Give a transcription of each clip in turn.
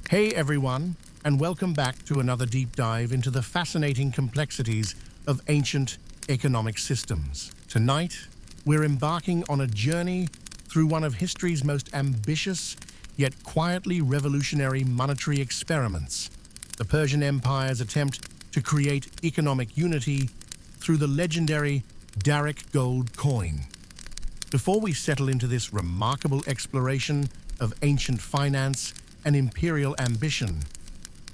Hey everyone, and welcome back to another deep dive into the fascinating complexities of ancient economic systems. Tonight, we're embarking on a journey through one of history's most ambitious yet quietly revolutionary monetary experiments, the Persian Empire's attempt to create economic unity through the legendary Daric gold coin. Before we settle into this remarkable exploration of ancient finance and imperial ambition,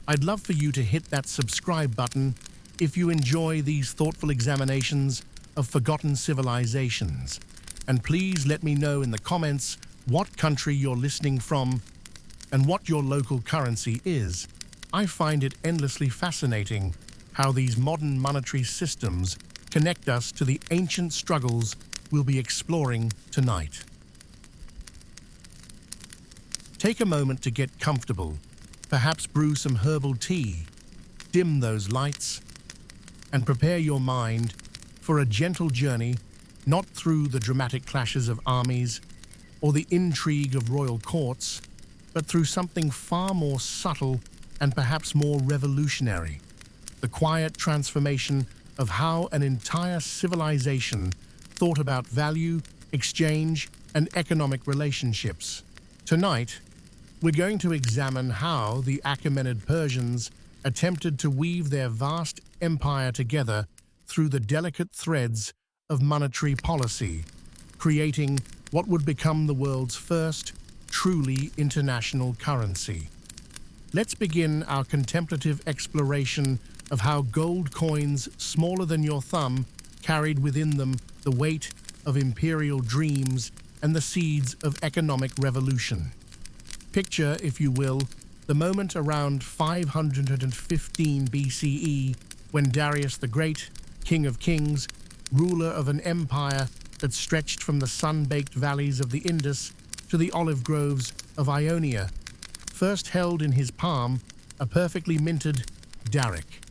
I'd love for you to hit that subscribe button if you enjoy these thoughtful examinations of forgotten civilizations. And please let me know in the comments what country you're listening from and what your local currency is. I find it endlessly fascinating how these modern monetary systems connect us to the ancient struggles we'll be exploring tonight. Take a moment to get comfortable, perhaps brew some herbal tea, dim those lights, and prepare your mind for a gentle journey, not through the dramatic clashes of armies or the intrigue of royal courts, but through something far more subtle and perhaps more revolutionary, the quiet transformation of how an entire civilization thought about value, exchange, and economic relationships. Tonight, we're going to examine how the Achaemenid Persians attempted to weave their vast empire together through the delicate threads of monetary policy, creating what would become the world's first truly international currency. Let's begin our contemplative exploration of how gold coins smaller than your thumb carried within them the weight of imperial dreams and the seeds of economic revolution. Picture, if you will, the moment around 515 BCE when Darius the Great, King of Kings, ruler of an empire that stretched from the sun-baked valleys of the Indus to the olive groves of Ionia, first held in his palm a perfectly minted Daric.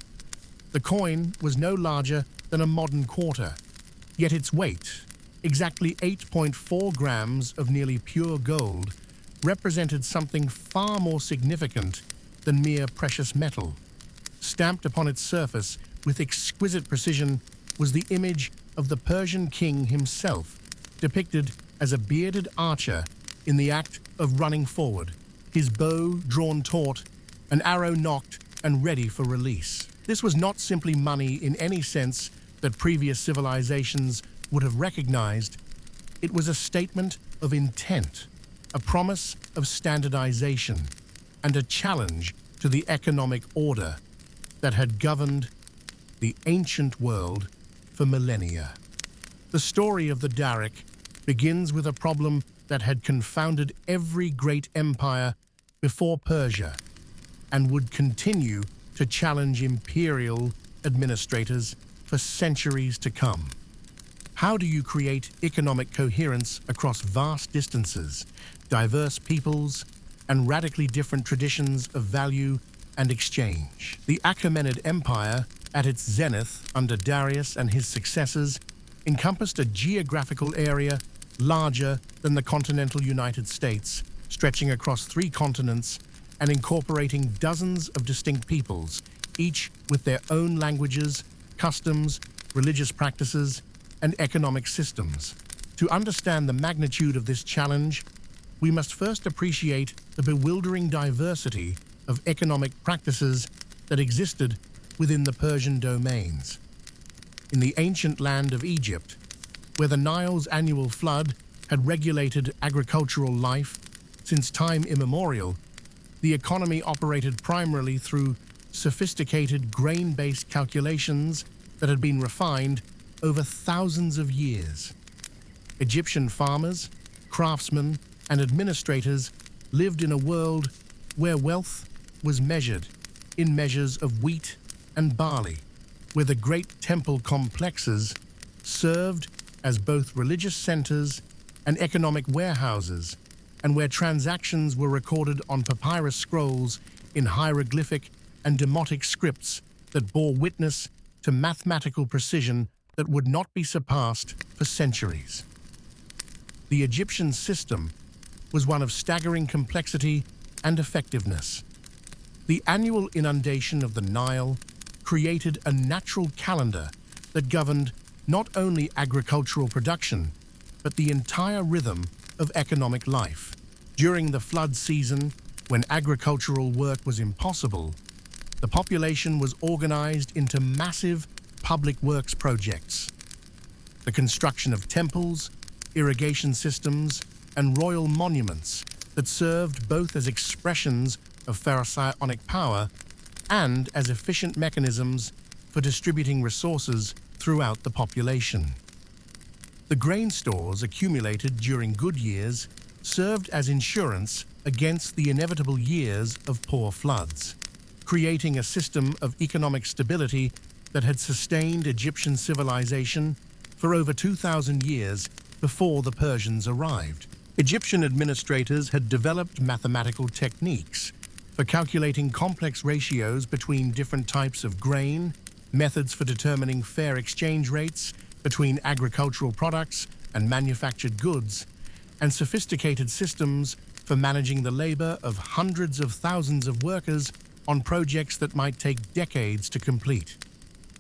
The coin was no larger than a modern quarter, yet its weight, exactly 8.4 grams of nearly pure gold, represented something far more significant than mere precious metal. Stamped upon its surface with exquisite precision was the image of the Persian king himself, depicted as a bearded archer in the act of running forward, his bow drawn taut, an arrow nocked and ready for release. This was not simply money in any sense that previous civilizations would have recognized. It was a statement of intent, a promise of standardization, and a challenge to the economic order that had governed the ancient world for millennia. The story of the Daric begins with a problem that had confounded every great empire before Persia and would continue to challenge imperial administrators for centuries to come. How do you create economic coherence across vast distances, diverse peoples, and radically different traditions of value and exchange? The Achaemenid Empire, at its zenith under Darius and his successors, encompassed a geographical area larger than the continental United States, stretching across 3 continents and incorporating dozens of distinct peoples, each with their own languages, customs, religious practices, and economic systems. To understand the magnitude of this challenge, we must first appreciate the bewildering diversity of economic practices that existed within the Persian domains. In the ancient land of Egypt, where the Nile's annual flood had regulated agricultural life since time immemorial, the economy operated primarily through sophisticated grain-based calculations that had been refined over thousands of years. Egyptian farmers, craftsmen, and administrators lived in a world where wealth was measured in measures of wheat and barley, where the great temple complexes served as both religious centers and economic warehouses, and where transactions were recorded on papyrus scrolls in hieroglyphic and demotic scripts that bore witness to mathematical precision that would not be surpassed for centuries. The Egyptian system was one of staggering complexity and effectiveness, The annual inundation of the Nile created a natural calendar that governed not only agricultural production, but the entire rhythm of economic life. During the flood season, when agricultural work was impossible, the population was organized into massive public works projects. The construction of temples, irrigation systems, and royal monuments that served both as expressions of pharaonic power and as efficient mechanisms for distributing resources throughout the population. The grain stores accumulated during good years served as insurance against the inevitable years of poor floods, creating a system of economic stability that had sustained Egyptian civilization for over 2,000 years before the Persians arrived. Egyptian administrators had developed mathematical techniques for calculating complex ratios between different types of grain, methods for determining fair exchange rates between agricultural products and manufactured goods, and sophisticated systems for managing the labor of hundreds of thousands of workers on projects that might take decades to complete.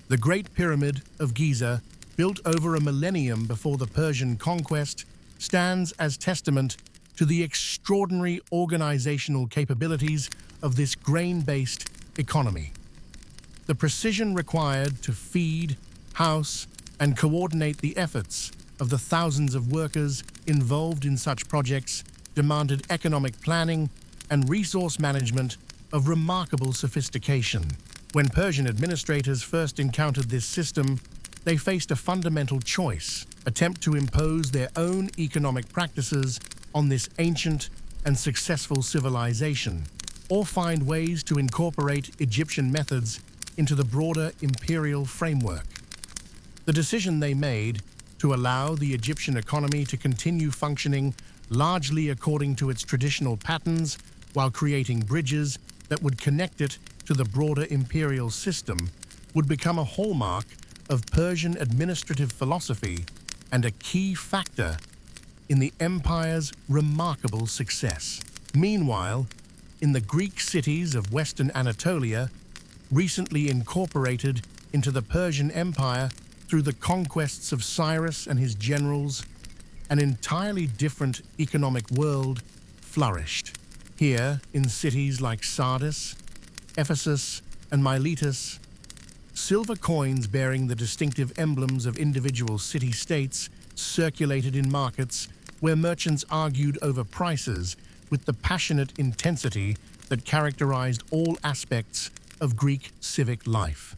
The Great Pyramid of Giza, built over a millennium before the Persian conquest, stands as testament to the extraordinary organizational capabilities of this grain-based economy. The precision required to feed, house, and coordinate the efforts of the thousands of workers involved in such projects demanded economic planning and resource management of remarkable sophistication. When Persian administrators first encountered this system, they faced a fundamental choice: attempt to impose their own economic practices on this ancient and successful civilization, or find ways to incorporate Egyptian methods into the broader imperial framework. The decision they made to allow the Egyptian economy to continue functioning largely according to its traditional patterns while creating bridges that would connect it to the broader imperial system would become a hallmark of Persian administrative philosophy and a key factor in the empire's remarkable success. Meanwhile, in the Greek cities of Western Anatolia, recently incorporated into the Persian Empire through the conquests of Cyrus and his generals, an entirely different economic world flourished. Here, in cities like Sardis, Ephesus, and Miletus, silver coins bearing the distinctive emblems of individual city-states circulated in markets where merchants argued over prices with the passionate intensity that characterized all aspects of Greek civic life.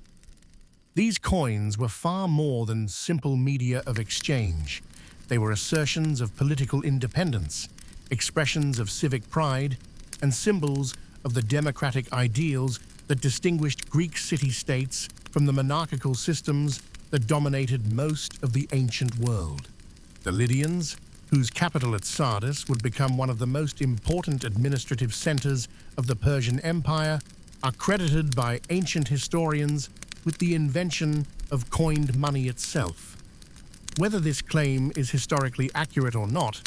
These coins were far more than simple media of exchange. They were assertions of political independence, expressions of civic pride, and symbols of the democratic ideals that distinguished Greek city-states from the monarchical systems that dominated most of the ancient world. The Lydians, whose capital at Sardis would become one of the most important administrative centers of the Persian Empire, are credited by ancient historians with the invention of coined money itself. Whether this claim is historically accurate or not,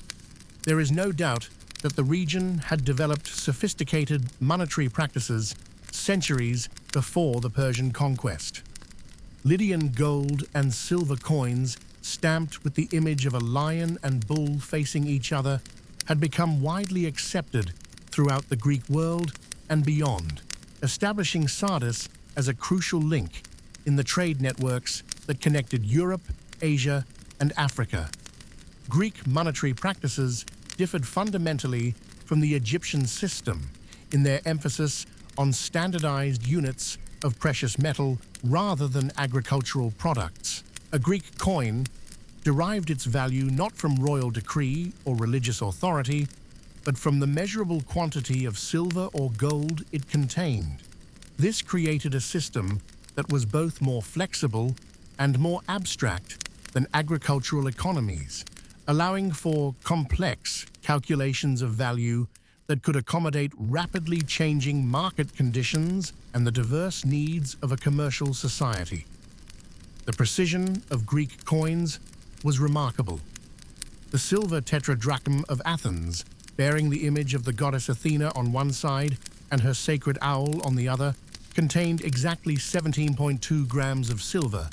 there is no doubt that the region had developed sophisticated monetary practices centuries before the Persian conquest. Lydian gold and silver coins stamped with the image of a lion and bull facing each other had become widely accepted throughout the Greek world and beyond, establishing Sardis as a crucial link in the trade networks that connected Europe, Asia, and Africa. Greek monetary practices differed fundamentally from the Egyptian system in their emphasis on standardized units of precious metal rather than agricultural products. A Greek coin derived its value not from royal decree or religious authority, but from the measurable quantity of silver or gold it contained. This created a system that was both more flexible and more abstract than agricultural economies, allowing for complex calculations of value that could accommodate rapidly changing market conditions and the diverse needs of a commercial society. The precision of Greek coins was remarkable. The silver tetradrachm of Athens, bearing the image of the goddess Athena on one side and her sacred owl on the other, contained exactly 17.2 grams of silver,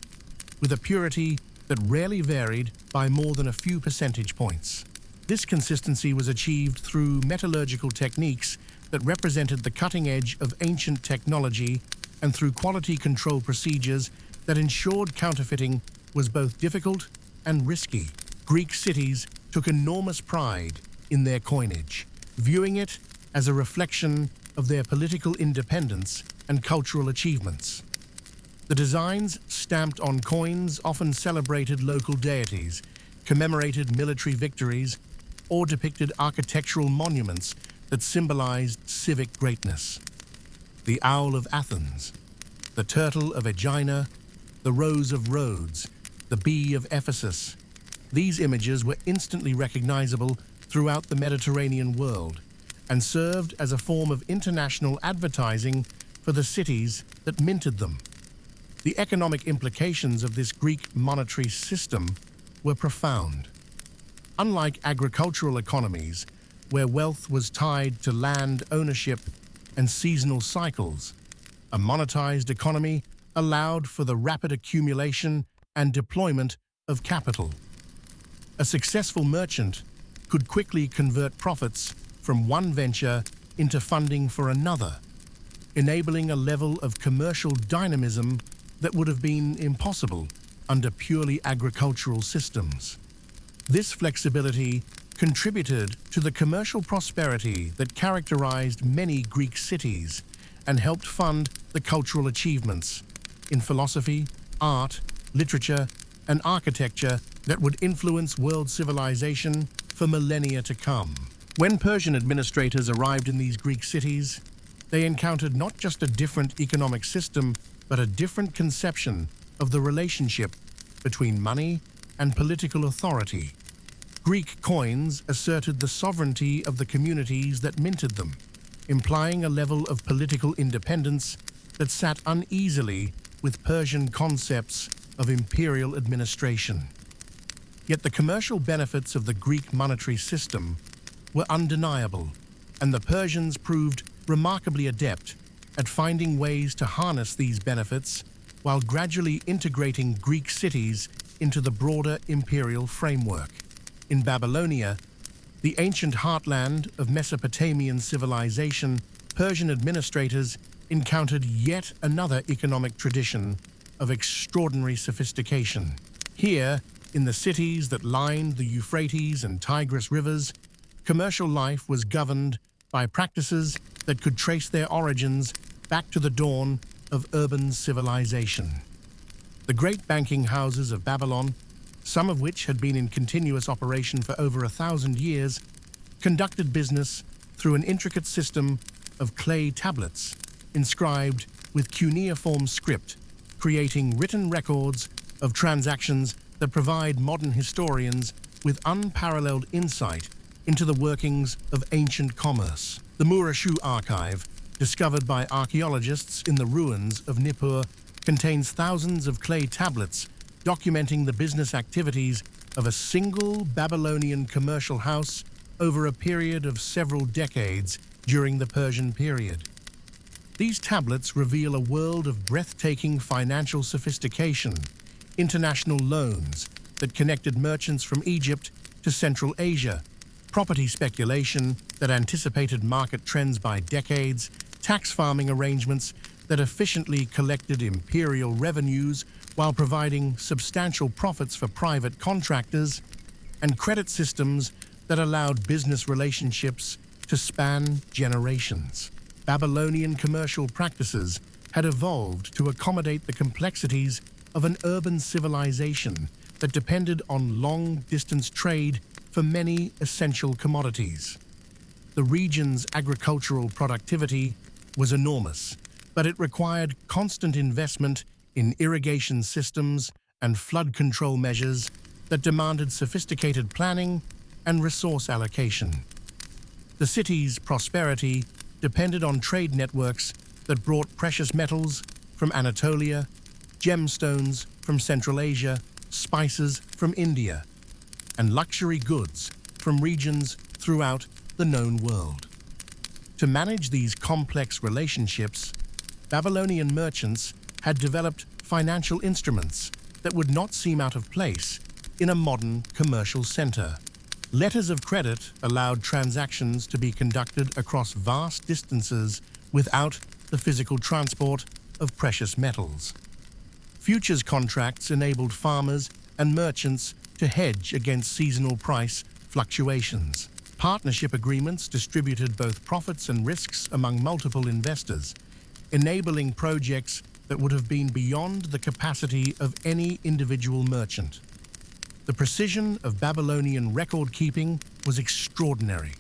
with a purity that rarely varied by more than a few percentage points. This consistency was achieved through metallurgical techniques that represented the cutting edge of ancient technology and through quality control procedures that ensured counterfeiting was both difficult and risky. Greek cities took enormous pride in their coinage, viewing it as a reflection of their political independence and cultural achievements. The designs stamped on coins often celebrated local deities, commemorated military victories, or depicted architectural monuments that symbolized civic greatness. The owl of Athens, the turtle of Aegina, the rose of Rhodes, the bee of Ephesus. These images were instantly recognizable throughout the Mediterranean world and served as a form of international advertising for the cities that minted them. The economic implications of this Greek monetary system were profound. Unlike agricultural economies, where wealth was tied to land ownership and seasonal cycles, a monetized economy allowed for the rapid accumulation and deployment of capital. A successful merchant could quickly convert profits from one venture into funding for another, enabling a level of commercial dynamism that would have been impossible under purely agricultural systems. This flexibility contributed to the commercial prosperity that characterized many Greek cities and helped fund the cultural achievements in philosophy, art, literature, and architecture that would influence world civilization for millennia to come. When Persian administrators arrived in these Greek cities, they encountered not just a different economic system, but a different conception of the relationship between money and political authority. Greek coins asserted the sovereignty of the communities that minted them, implying a level of political independence that sat uneasily with Persian concepts of imperial administration. Yet the commercial benefits of the Greek monetary system were undeniable, and the Persians proved remarkably adept at finding ways to harness these benefits while gradually integrating Greek cities into the broader imperial framework. In Babylonia, the ancient heartland of Mesopotamian civilization, Persian administrators encountered yet another economic tradition of extraordinary sophistication. Here, in the cities that lined the Euphrates and Tigris rivers, commercial life was governed by practices that could trace their origins back to the dawn of urban civilization. The great banking houses of Babylon, some of which had been in continuous operation for over 1,000 years, conducted business through an intricate system of clay tablets inscribed with cuneiform script, creating written records of transactions that provide modern historians with unparalleled insight into the workings of ancient commerce. The Murashu archive, discovered by archaeologists in the ruins of Nippur, contains thousands of clay tablets documenting the business activities of a single Babylonian commercial house over a period of several decades during the Persian period. These tablets reveal a world of breathtaking financial sophistication, international loans that connected merchants from Egypt to Central Asia, property speculation that anticipated market trends by decades, tax farming arrangements that efficiently collected imperial revenues while providing substantial profits for private contractors, and credit systems that allowed business relationships to span generations. Babylonian commercial practices had evolved to accommodate the complexities of an urban civilization that depended on long-distance trade for many essential commodities. The region's agricultural productivity was enormous, but it required constant investment in irrigation systems and flood control measures that demanded sophisticated planning and resource allocation. The city's prosperity depended on trade networks that brought precious metals from Anatolia, gemstones from Central Asia, spices from India, and luxury goods from regions throughout the known world. To manage these complex relationships, Babylonian merchants had developed financial instruments that would not seem out of place in a modern commercial center. Letters of credit allowed transactions to be conducted across vast distances without the physical transport of precious metals. Futures contracts enabled farmers and merchants to hedge against seasonal price fluctuations. Partnership agreements distributed both profits and risks among multiple investors, enabling projects that would have been beyond the capacity of any individual merchant. The precision of Babylonian record-keeping was extraordinary.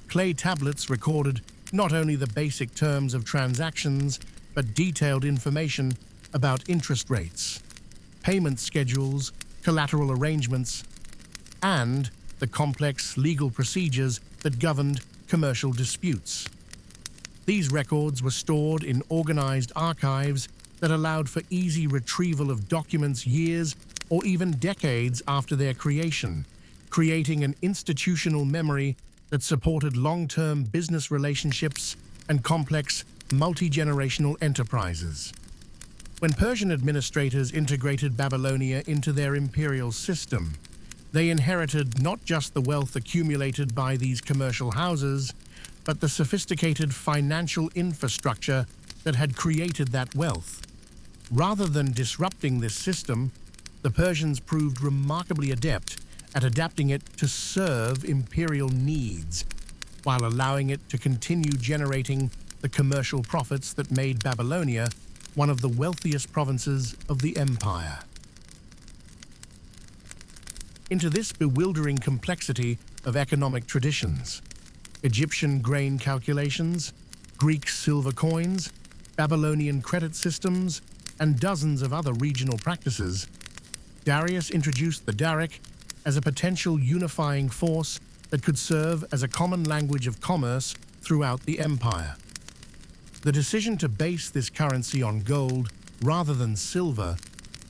Clay tablets recorded not only the basic terms of transactions, but detailed information about interest rates, payment schedules, collateral arrangements, and the complex legal procedures that governed commercial disputes. These records were stored in organized archives that allowed for easy retrieval of documents years or even decades after their creation, creating an institutional memory that supported long-term business relationships and complex multi-generational enterprises. When Persian administrators integrated Babylonia into their imperial system, they inherited not just the wealth accumulated by these commercial houses, but the sophisticated financial infrastructure that had created that wealth. Rather than disrupting this system, the Persians proved remarkably adept at adapting it to serve imperial needs, while allowing it to continue generating the commercial profits that made Babylonia one of the wealthiest provinces of the empire. Into this bewildering complexity of economic traditions, Egyptian grain calculations, Greek silver coins, Babylonian credit systems, and dozens of other regional practices, Darius introduced the Daric as a potential unifying force that could serve as a common language of commerce throughout the empire. The decision to base this currency on gold rather than silver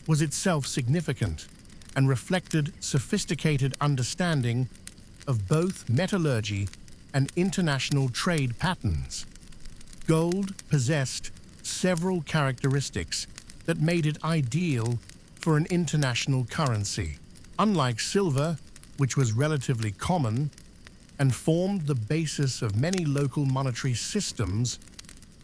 was itself significant and reflected sophisticated understanding of both metallurgy and international trade patterns. Gold possessed several characteristics that made it ideal for an international currency. Unlike silver, which was relatively common and formed the basis of many local monetary systems,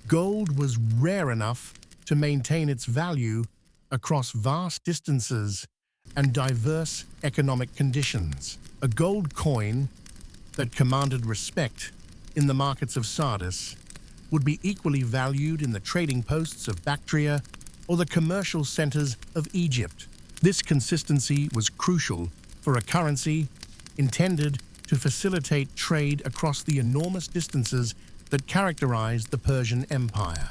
gold was rare enough to maintain its value across vast distances and diverse economic conditions. A gold coin that commanded respect in the markets of Sardis would be equally valued in the trading posts of Bactria or the commercial centers of Egypt. This consistency was crucial for a currency intended to facilitate trade across the enormous distances that characterized the Persian Empire.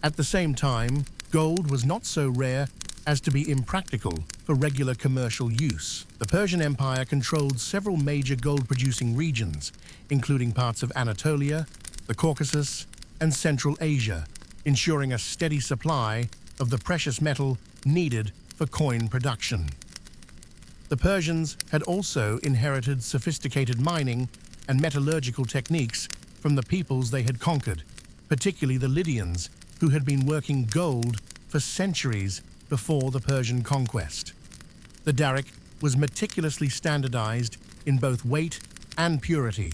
At the same time, gold was not so rare as to be impractical for regular commercial use. The Persian Empire controlled several major gold-producing regions, including parts of Anatolia, the Caucasus, and Central Asia, ensuring a steady supply of the precious metal needed for coin production. The Persians had also inherited sophisticated mining and metallurgical techniques from the peoples they had conquered, particularly the Lydians, who had been working gold for centuries before the Persian conquest. The Daric was meticulously standardized in both weight and purity.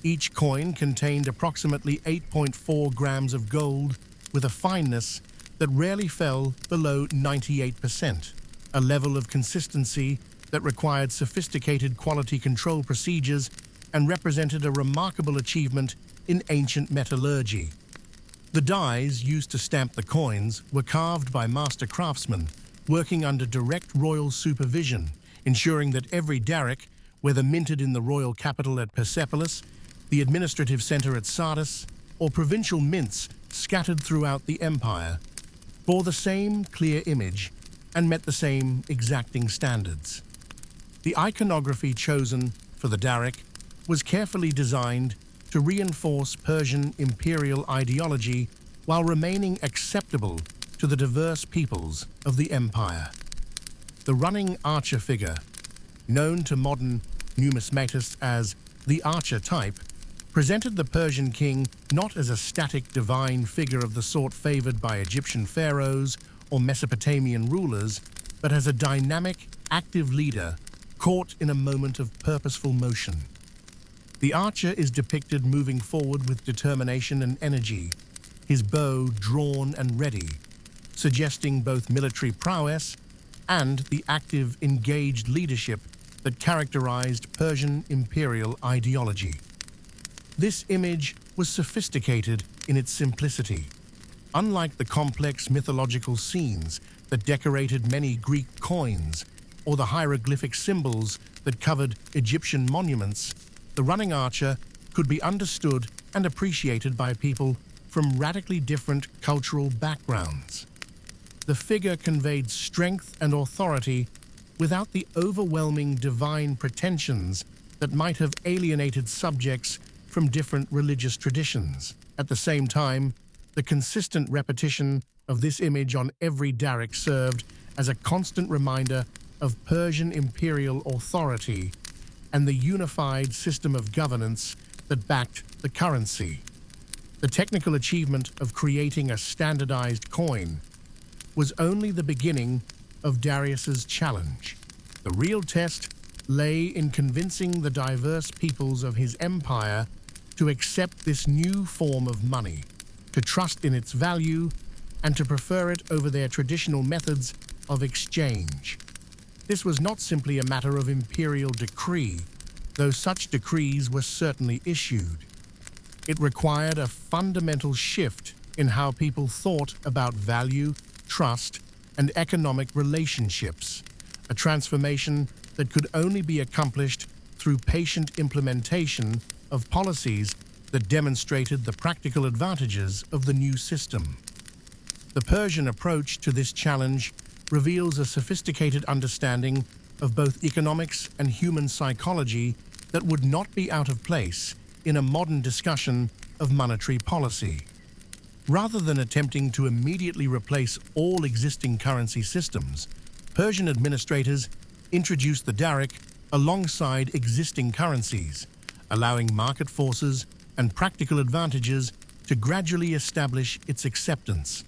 Each coin contained approximately 8.4 grams of gold with a fineness that rarely fell below 98%, a level of consistency that required sophisticated quality control procedures and represented a remarkable achievement in ancient metallurgy. The dies used to stamp the coins were carved by master craftsmen working under direct royal supervision, ensuring that every Daric, whether minted in the royal capital at Persepolis, the administrative center at Sardis, or provincial mints scattered throughout the empire, bore the same clear image and met the same exacting standards. The iconography chosen for the Daric was carefully designed to reinforce Persian imperial ideology while remaining acceptable to the diverse peoples of the empire. The running archer figure, known to modern numismatists as The archer type presented the Persian king not as a static divine figure of the sort favored by Egyptian pharaohs or Mesopotamian rulers, but as a dynamic, active leader caught in a moment of purposeful motion. The archer is depicted moving forward with determination and energy, his bow drawn and ready, suggesting both military prowess and the active, engaged leadership that characterized Persian imperial ideology. This image was sophisticated in its simplicity. Unlike the complex mythological scenes that decorated many Greek coins or the hieroglyphic symbols that covered Egyptian monuments, the running archer could be understood and appreciated by people from radically different cultural backgrounds. The figure conveyed strength and authority without the overwhelming divine pretensions that might have alienated subjects from different religious traditions. At the same time, the consistent repetition of this image on every Daric served as a constant reminder of Persian imperial authority and the unified system of governance that backed the currency. The technical achievement of creating a standardized coin was only the beginning of Darius's challenge. The real test lay in convincing the diverse peoples of his empire to accept this new form of money, to trust in its value, and to prefer it over their traditional methods of exchange. This was not simply a matter of imperial decree, though such decrees were certainly issued. It required a fundamental shift in how people thought about value, trust, and economic relationships, a transformation that could only be accomplished through patient implementation of policies that demonstrated the practical advantages of the new system. The Persian approach to this challenge reveals a sophisticated understanding of both economics and human psychology that would not be out of place in a modern discussion of monetary policy. Rather than attempting to immediately replace all existing currency systems, Persian administrators introduced the Daric alongside existing currencies, allowing market forces and practical advantages to gradually establish its acceptance.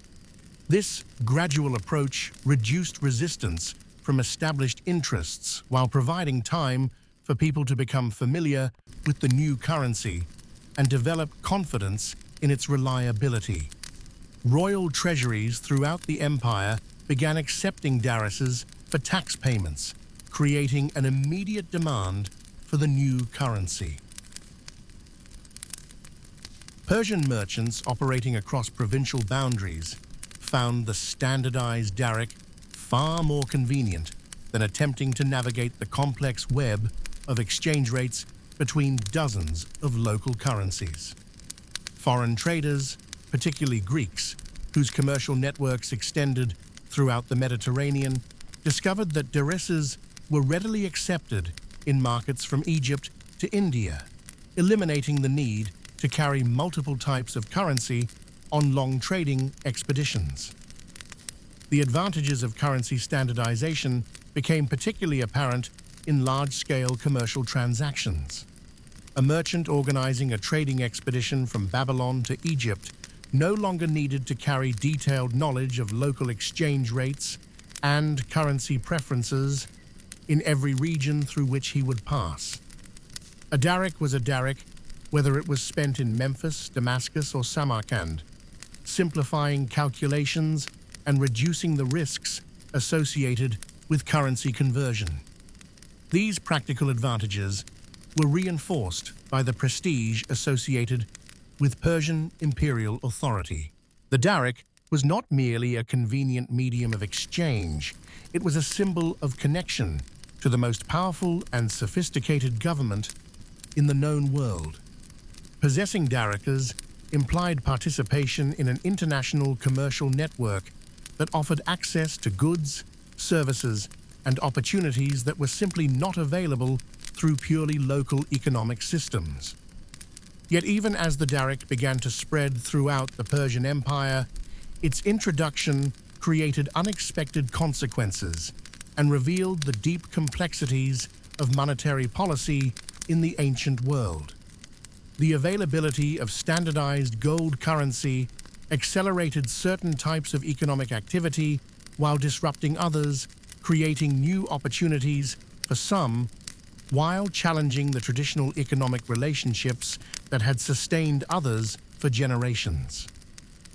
This gradual approach reduced resistance from established interests while providing time for people to become familiar with the new currency and develop confidence in its reliability. Royal treasuries throughout the empire began accepting darics for tax payments, creating an immediate demand for the new currency. Persian merchants operating across provincial boundaries found the standardized Daric far more convenient than attempting to navigate the complex web of exchange rates between dozens of local currencies. Foreign traders, particularly Greeks, whose commercial networks extended throughout the Mediterranean, discovered that darics were readily accepted in markets from Egypt to India, eliminating the need to carry multiple types of currency on long trading expeditions. The advantages of currency standardization became particularly apparent in large-scale commercial transactions. A merchant organizing a trading expedition from Babylon to Egypt no longer needed to carry detailed knowledge of local exchange rates and currency preferences in every region through which he would pass. A Daric was a Daric, whether it was spent in Memphis, Damascus, or Samarkand, simplifying calculations and reducing the risks associated with currency conversion. These practical advantages were reinforced by the prestige associated with Persian imperial authority. The Daric was not merely a convenient medium of exchange, it was a symbol of connection to the most powerful and sophisticated government in the known world. Possessing darics implied participation in an international commercial network that offered access to goods, services, and opportunities that were simply not available through purely local economic systems. Yet even as the Daric began to spread throughout the Persian Empire, its introduction created unexpected consequences and revealed the deep complexities of monetary policy in the ancient world. The availability of standardized gold currency accelerated certain types of economic activity while disrupting others, creating new opportunities for some, while challenging the traditional economic relationships that had sustained others for generations.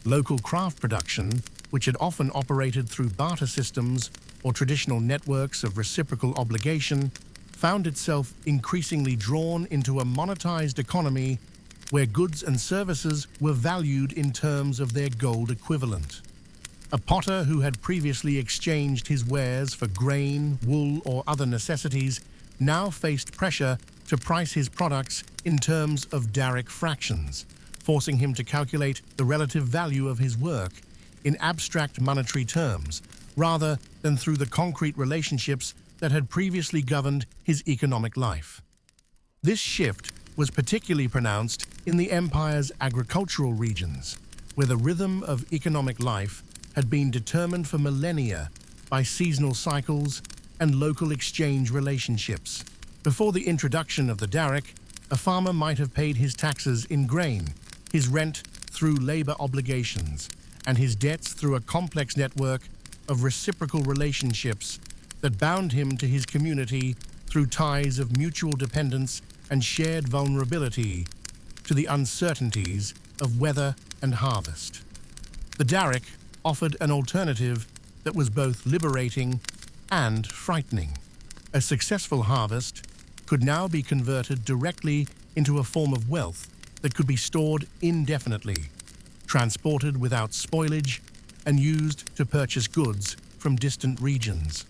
Local craft production, which had often operated through barter systems or traditional networks of reciprocal obligation, found itself increasingly drawn into a monetized economy where goods and services were valued in terms of their gold equivalent. A potter who had previously exchanged his wares for grain, wool, or other necessities now faced pressure to price his products in terms of Daric fractions, forcing him to calculate the relative value of his work in abstract monetary terms, rather than through the concrete relationships that had previously governed his economic life. This shift was particularly pronounced in the empire's agricultural regions, where the rhythm of economic life had been determined for millennia by seasonal cycles and local exchange relationships. Before the introduction of the Daric, a farmer might have paid his taxes in grain, his rent through labor obligations, and his debts through a complex network of reciprocal relationships that bound him to his community through ties of mutual dependence and shared vulnerability to the uncertainties of weather and harvest. The Daric offered an alternative that was both liberating and frightening. A successful harvest could now be converted directly into a form of wealth that could be stored indefinitely, transported without spoilage, and used to purchase goods from distant regions.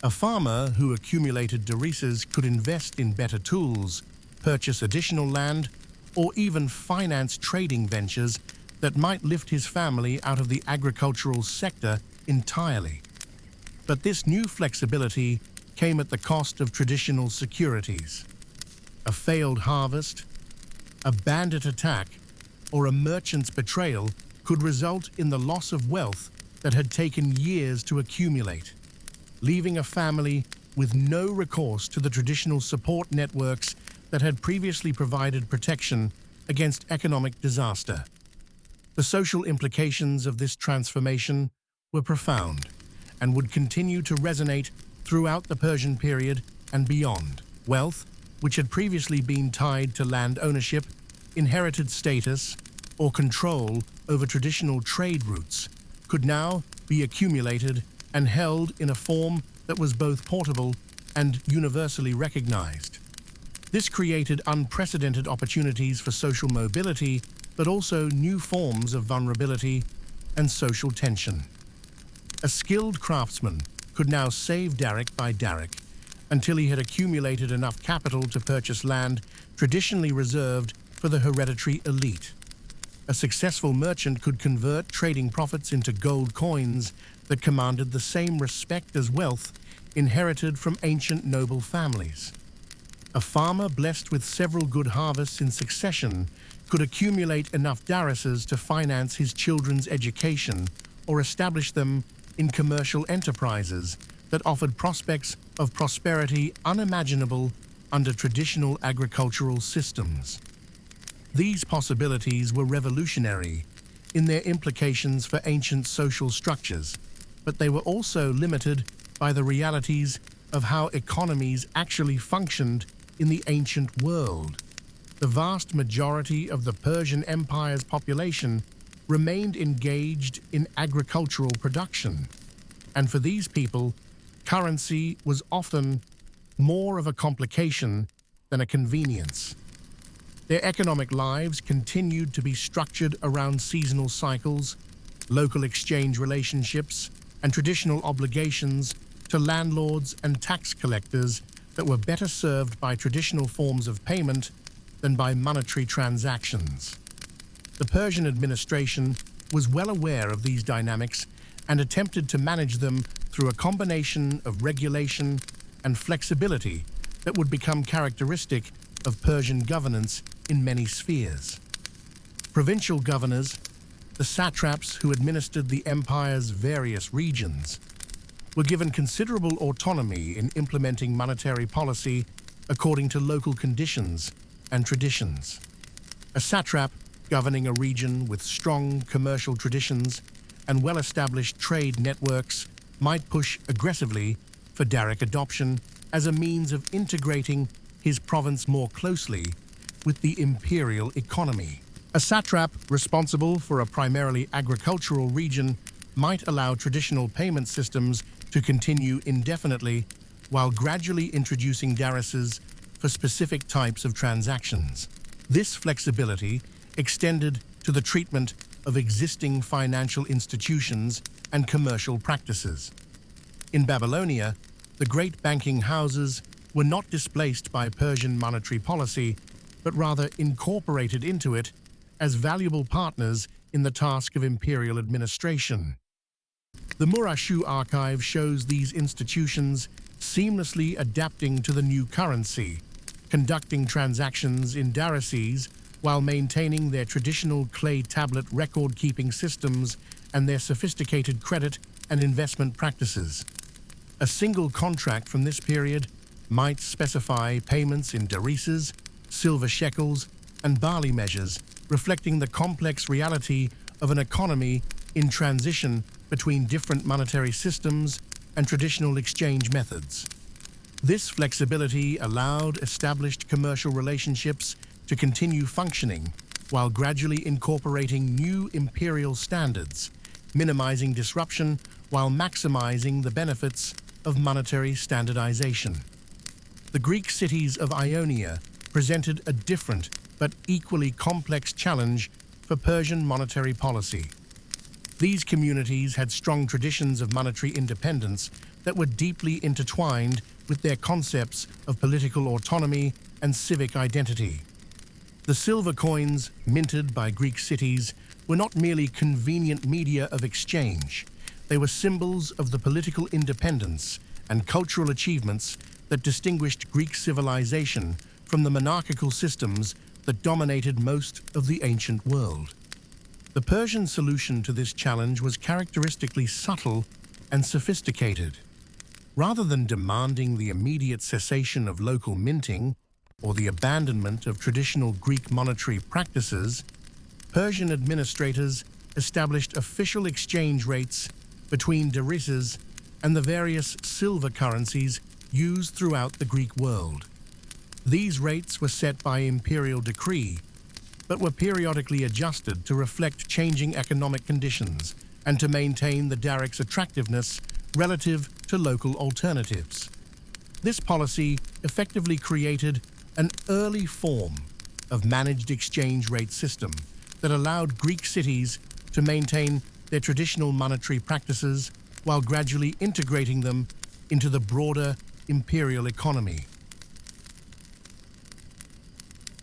A farmer who accumulated darices could invest in better tools, purchase additional land, or even finance trading ventures that might lift his family out of the agricultural sector entirely. But this new flexibility came at the cost of traditional securities. A failed harvest, a bandit attack, or a merchant's betrayal could result in the loss of wealth that had taken years to accumulate, leaving a family with no recourse to the traditional support networks that had previously provided protection against economic disaster. The social implications of this transformation were profound and would continue to resonate throughout the Persian period and beyond. Wealth, which had previously been tied to land ownership, inherited status, or control over traditional trade routes, could now be accumulated and held in a form that was both portable and universally recognized. This created unprecedented opportunities for social mobility, but also new forms of vulnerability and social tension. A skilled craftsman could now save Daric by Daric until he had accumulated enough capital to purchase land traditionally reserved for the hereditary elite. A successful merchant could convert trading profits into gold coins that commanded the same respect as wealth inherited from ancient noble families. A farmer blessed with several good harvests in succession could accumulate enough darices to finance his children's education or establish them in commercial enterprises that offered prospects of prosperity unimaginable under traditional agricultural systems. These possibilities were revolutionary in their implications for ancient social structures, but they were also limited by the realities of how economies actually functioned in the ancient world. The vast majority of the Persian Empire's population remained engaged in agricultural production, and for these people, currency was often more of a complication than a convenience. Their economic lives continued to be structured around seasonal cycles, local exchange relationships, and traditional obligations to landlords and tax collectors that were better served by traditional forms of payment than by monetary transactions. The Persian administration was well aware of these dynamics and attempted to manage them through a combination of regulation and flexibility that would become characteristic of Persian governance in many spheres. Provincial governors, the satraps who administered the empire's various regions, were given considerable autonomy in implementing monetary policy according to local conditions and traditions. A satrap governing a region with strong commercial traditions and well-established trade networks might push aggressively for Daric adoption as a means of integrating his province more closely with the imperial economy. A satrap responsible for a primarily agricultural region might allow traditional payment systems to continue indefinitely while gradually introducing darices for specific types of transactions. This flexibility extended to the treatment of existing financial institutions and commercial practices. In Babylonia, the great banking houses were not displaced by Persian monetary policy, but rather incorporated into it as valuable partners in the task of imperial administration. The Murashu archive shows these institutions seamlessly adapting to the new currency, conducting transactions in darices while maintaining their traditional clay tablet record-keeping systems and their sophisticated credit and investment practices. A single contract from this period might specify payments in darices, silver shekels, and barley measures, reflecting the complex reality of an economy in transition between different monetary systems and traditional exchange methods. This flexibility allowed established commercial relationships to continue functioning while gradually incorporating new imperial standards, minimizing disruption while maximizing the benefits of monetary standardization. The Greek cities of Ionia presented a different but equally complex challenge for Persian monetary policy. These communities had strong traditions of monetary independence that were deeply intertwined with their concepts of political autonomy and civic identity. The silver coins minted by Greek cities were not merely convenient media of exchange. They were symbols of the political independence and cultural achievements that distinguished Greek civilization from the monarchical systems that dominated most of the ancient world. The Persian solution to this challenge was characteristically subtle and sophisticated. Rather than demanding the immediate cessation of local minting or the abandonment of traditional Greek monetary practices, Persian administrators established official exchange rates between darices and the various silver currencies used throughout the Greek world. These rates were set by imperial decree, but were periodically adjusted to reflect changing economic conditions and to maintain the Daric's attractiveness relative to local alternatives. This policy effectively created an early form of managed exchange rate system that allowed Greek cities to maintain their traditional monetary practices while gradually integrating them into the broader imperial economy.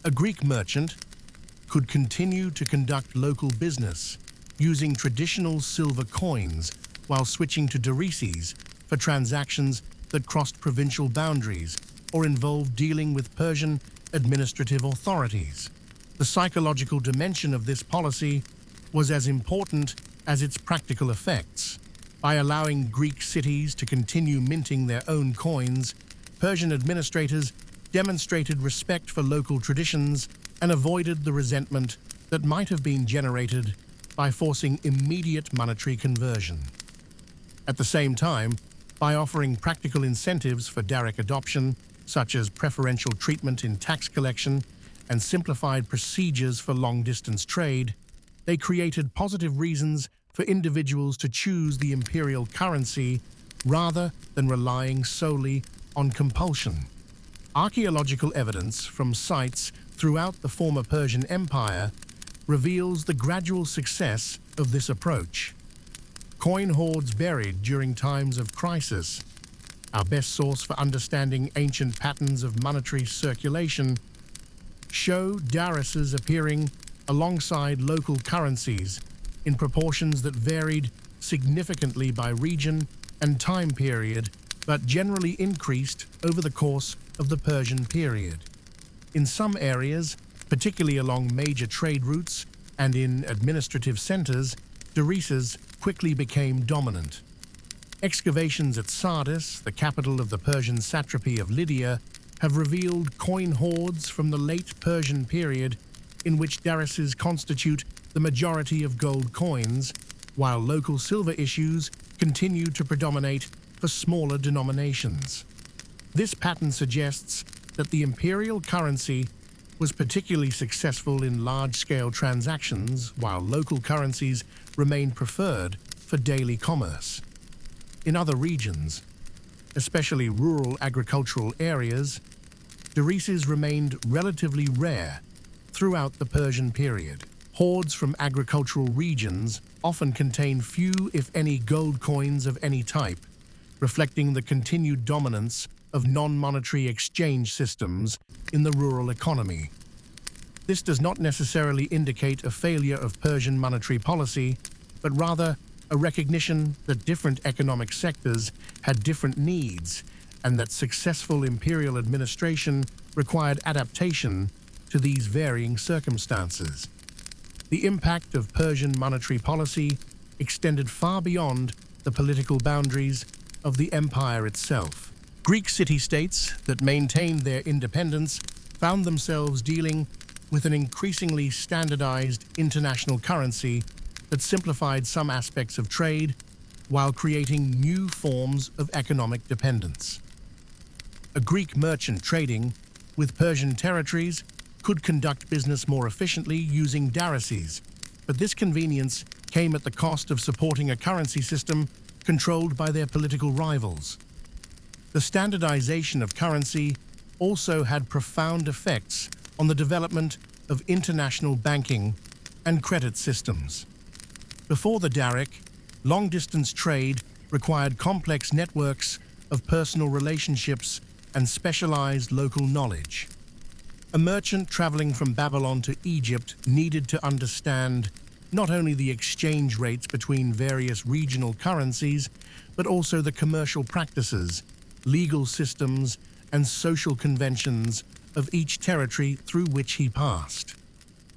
A Greek merchant could continue to conduct local business using traditional silver coins while switching to darices for transactions that crossed provincial boundaries or involved dealing with Persian administrative authorities. The psychological dimension of this policy was as important as its practical effects. By allowing Greek cities to continue minting their own coins, Persian administrators demonstrated respect for local traditions and avoided the resentment that might have been generated by forcing immediate monetary conversion. At the same time, by offering practical incentives for Daric adoption, such as preferential treatment in tax collection and simplified procedures for long-distance trade, they created positive reasons for individuals to choose the imperial currency rather than relying solely on compulsion. Archaeological evidence from sites throughout the former Persian Empire reveals the gradual success of this approach. Coin hoards buried during times of crisis, our best source for understanding ancient patterns of monetary circulation, show darices appearing alongside local currencies in proportions that varied significantly by region and time period, but generally increased over the course of the Persian period. In some areas, particularly along major trade routes and in administrative centers, darices quickly became dominant. Excavations at Sardis, the capital of the Persian satrapy of Lydia, have revealed coin hoards from the late Persian period in which darics constitute the majority of gold coins, while local silver issues continue to predominate for smaller denominations. This pattern suggests that the imperial currency was particularly successful in large-scale transactions, while local currencies remained preferred for daily commerce. In other regions, especially rural agricultural areas, darics remained relatively rare throughout the Persian period. Hoards from agricultural regions often contain few, if any, gold coins of any type, reflecting the continued dominance of non-monetary exchange systems in the rural economy. This does not necessarily indicate a failure of Persian monetary policy, but rather a recognition that different economic sectors had different needs and that successful imperial administration required adaptation to these varying circumstances. The impact of Persian monetary policy extended far beyond the political boundaries of the empire itself. Greek city-states that maintained their independence found themselves dealing with an increasingly standardized international currency that simplified some aspects of trade while creating new forms of economic dependence. A Greek merchant trading with Persian territories could conduct business more efficiently using darics, but this convenience came at the cost of supporting a currency system controlled by their political rivals. The standardization of currency also had profound effects on the development of international banking and credit systems. Before the Daric, long-distance trade required complex networks of personal relationships and specialized local knowledge. A merchant traveling from Babylon to Egypt needed to understand not only the exchange rates between various regional currencies, but also the commercial practices, legal systems, and social conventions of each territory through which he passed.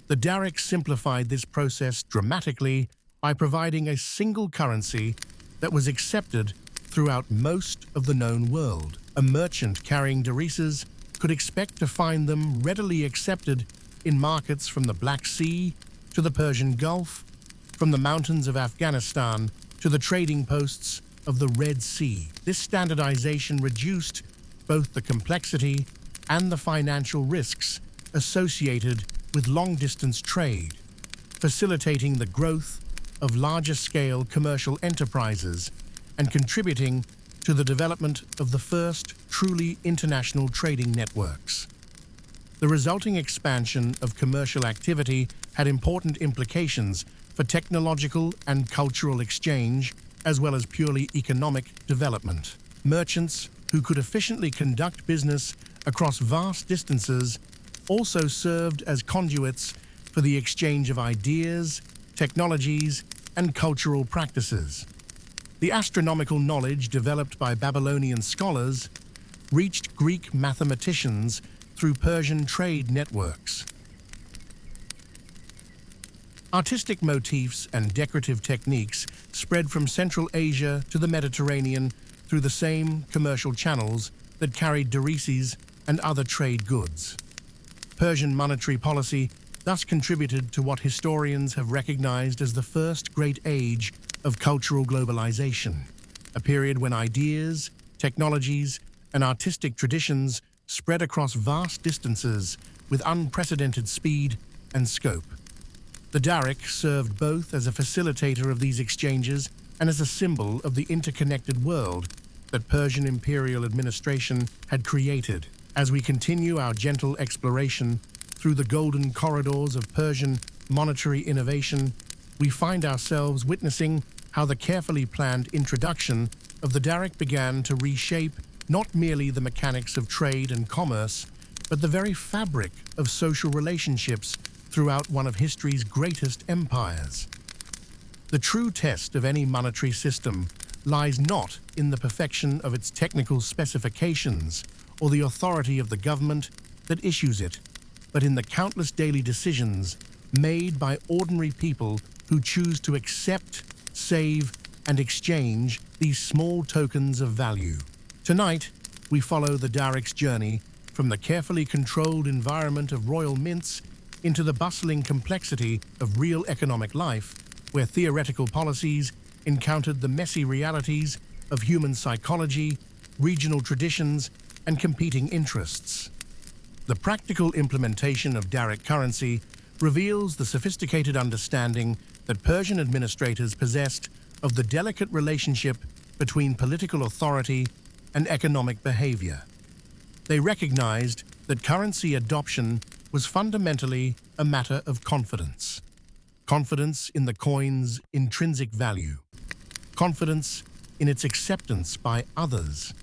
The Daric simplified this process dramatically by providing a single currency that was accepted throughout most of the known world. A merchant carrying darics could expect to find them readily accepted in markets from the Black Sea to the Persian Gulf, from the mountains of Afghanistan to the trading posts of the Red Sea. This standardization reduced both the complexity and the financial risks associated with long-distance trade, facilitating the growth of larger-scale commercial enterprises and contributing to the development of the first truly international trading networks. The resulting expansion of commercial activity had important implications for technological and cultural exchange, as well as purely economic development. Merchants who could efficiently conduct business across vast distances also served as conduits for the exchange of ideas, technologies, and cultural practices. The astronomical knowledge developed by Babylonian scholars reached Greek mathematicians through Persian trade networks. Artistic motifs and decorative techniques spread from Central Asia to the Mediterranean through the same commercial channels that carried darics and other trade goods. Persian monetary policy thus contributed to what historians have recognized as the first great age of cultural globalization, a period when ideas, technologies, and artistic traditions spread across vast distances with unprecedented speed and scope. The Daric served both as a facilitator of these exchanges and as a symbol of the interconnected world that Persian imperial administration had created. As we continue our gentle exploration through the golden corridors of Persian monetary innovation, we find ourselves witnessing how the carefully planned introduction of the Daric began to reshape not merely the mechanics of trade and commerce, but the very fabric of social relationships throughout one of history's greatest empires. The true test of any monetary system lies not in the perfection of its technical specifications or the authority of the government that issues it, but in the countless daily decisions made by ordinary people who choose to accept, save, and exchange these small tokens of value. Tonight, we follow the Daric's journey from the carefully controlled environment of royal mints into the bustling complexity of real economic life, where theoretical policies encountered the messy realities of human psychology, regional traditions, and competing interests. The practical implementation of Daric currency reveals the sophisticated understanding that Persian administrators possessed of the delicate relationship between political authority and economic behavior. They recognized that currency adoption was fundamentally a matter of confidence. Confidence in the coin's intrinsic value, confidence in its acceptance by others,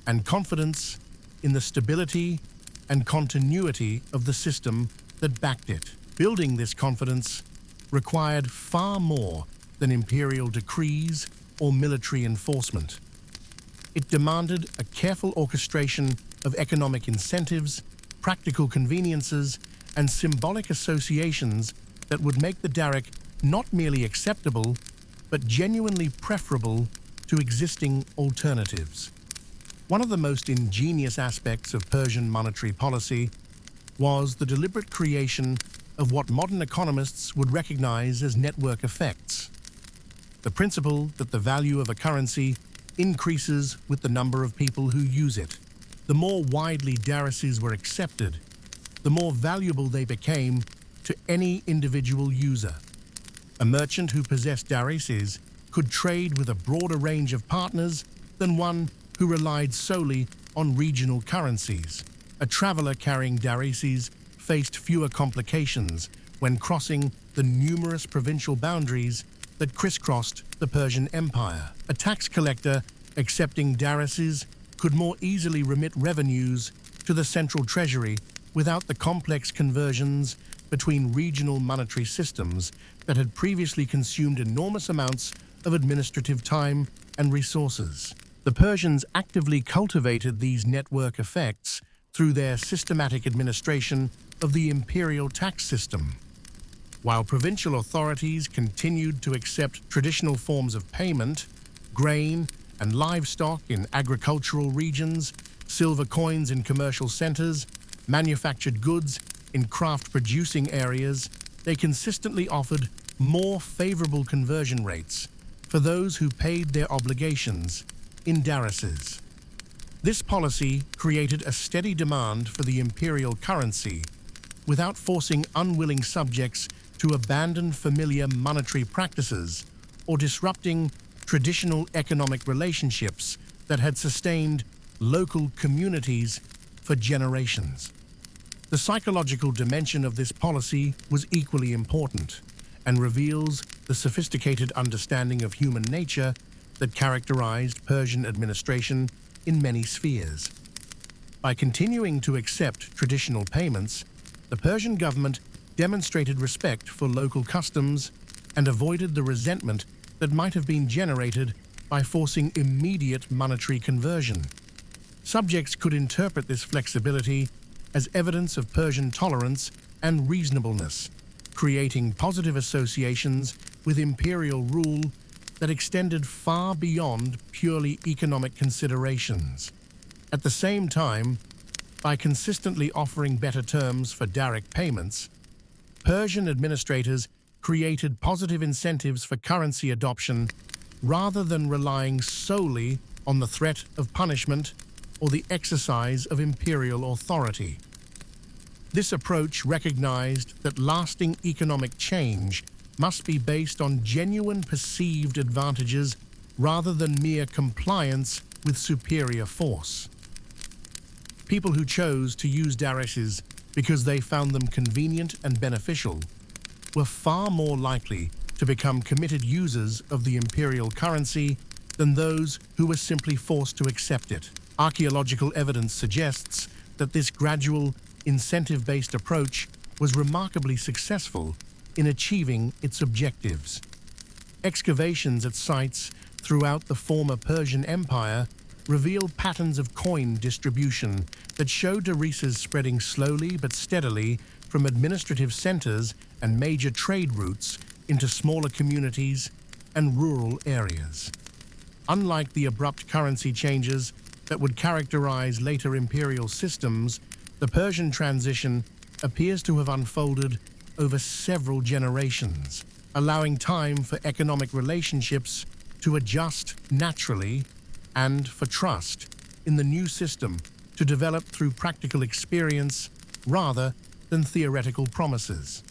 and confidence in the stability and continuity of the system that backed it. Building this confidence required far more than imperial decrees or military enforcement. It demanded a careful orchestration of economic incentives, practical conveniences, and symbolic associations that would make the Daric not merely acceptable, but genuinely preferable to existing alternatives. One of the most ingenious aspects of Persian monetary policy was the deliberate creation of what modern economists would recognize as network effects. The principle that the value of a currency increases with the number of people who use it. The more widely darics were accepted, the more valuable they became to any individual user. A merchant who possessed darics could trade with a broader range of partners than one who relied solely on regional currencies. A traveler carrying darics faced fewer complications when crossing the numerous provincial boundaries that crisscrossed the Persian Empire. A tax collector accepting darics could more easily remit revenues to the central treasury without the complex conversions between regional monetary systems that had previously consumed enormous amounts of administrative time and resources. The Persians actively cultivated these network effects through their systematic administration of the imperial tax system. While provincial authorities continued to accept traditional forms of payment, grain and livestock in agricultural regions, silver coins in commercial centers, manufactured goods in craft-producing areas, they consistently offered more favorable conversion rates for those who paid their obligations in darics. This policy created a steady demand for the imperial currency without forcing unwilling subjects to abandon familiar monetary practices or disrupting traditional economic relationships that had sustained local communities for generations. The psychological dimension of this policy was equally important and reveals the sophisticated understanding of human nature that characterized Persian administration in many spheres. By continuing to accept traditional payments, the Persian government demonstrated respect for local customs and avoided the resentment that might have been generated by forcing immediate monetary conversion. Subjects could interpret this flexibility as evidence of Persian tolerance and reasonableness, creating positive associations with imperial rule that extended far beyond purely economic considerations. At the same time, by consistently offering better terms for Daric payments, Persian administrators created positive incentives for currency adoption rather than relying solely on the threat of punishment or the exercise of imperial authority. This approach recognized that lasting economic change must be based on genuine perceived advantages rather than mere compliance with superior force. People who chose to use darics because they found them convenient and beneficial were far more likely to become committed users of the imperial currency than those who were simply forced to accept it. Archaeological evidence suggests that this gradual, incentive-based approach was remarkably successful in achieving its objectives. Excavations at sites throughout the former Persian Empire reveal patterns of coin distribution that show darics spreading slowly but steadily from administrative centers and major trade routes into smaller communities and rural areas. Unlike the abrupt currency changes that would characterize later imperial systems, The Persian transition appears to have unfolded over several generations, allowing time for economic relationships to adjust naturally and for trust in the new system to develop through practical experience rather than theoretical promises.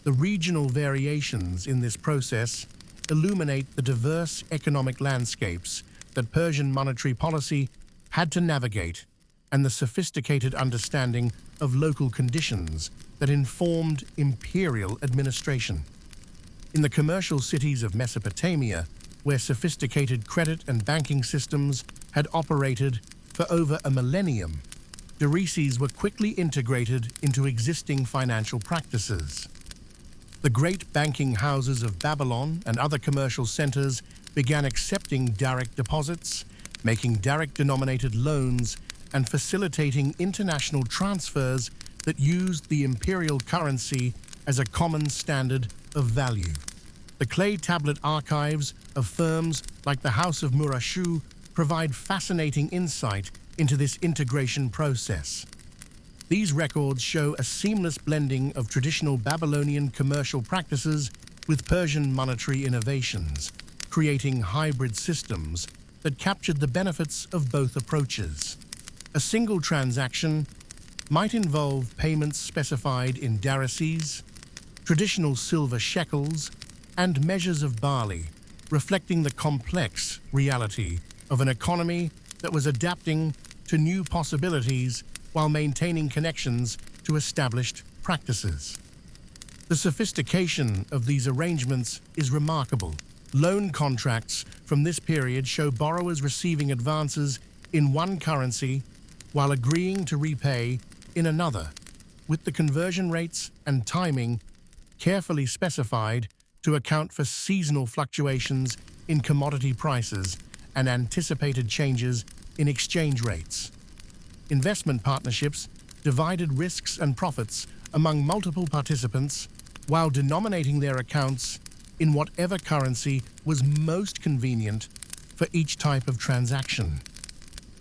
The regional variations in this process illuminate the diverse economic landscapes that Persian monetary policy had to navigate and the sophisticated understanding of local conditions that informed imperial administration. In the commercial cities of Mesopotamia, where sophisticated credit and banking systems had operated for over a millennium, Darics were quickly integrated into existing financial practices. The great banking houses of Babylon and other commercial centers began accepting Daric deposits, making Daric-denominated loans, and facilitating international transfers that used the imperial currency as a common standard of value. The clay tablet archives of firms like the House of Murashu provide fascinating insight into this integration process. These records show a seamless blending of traditional Babylonian commercial practices with Persian monetary innovations, creating hybrid systems that captured the benefits of both approaches. A single transaction might involve payments specified in darics, traditional silver shekels, and measures of barley, reflecting the complex reality of an economy that was adapting to new possibilities while maintaining connections to established practices. The sophistication of these arrangements is remarkable. Loan contracts from this period show borrowers receiving advances in one currency while agreeing to repay in another, with the conversion rates and timing carefully specified to account for seasonal fluctuations in commodity prices and anticipated changes in exchange rates. Investment partnerships divided risks and profits among multiple participants while denominating their accounts in whatever currency was most convenient for each type of transaction.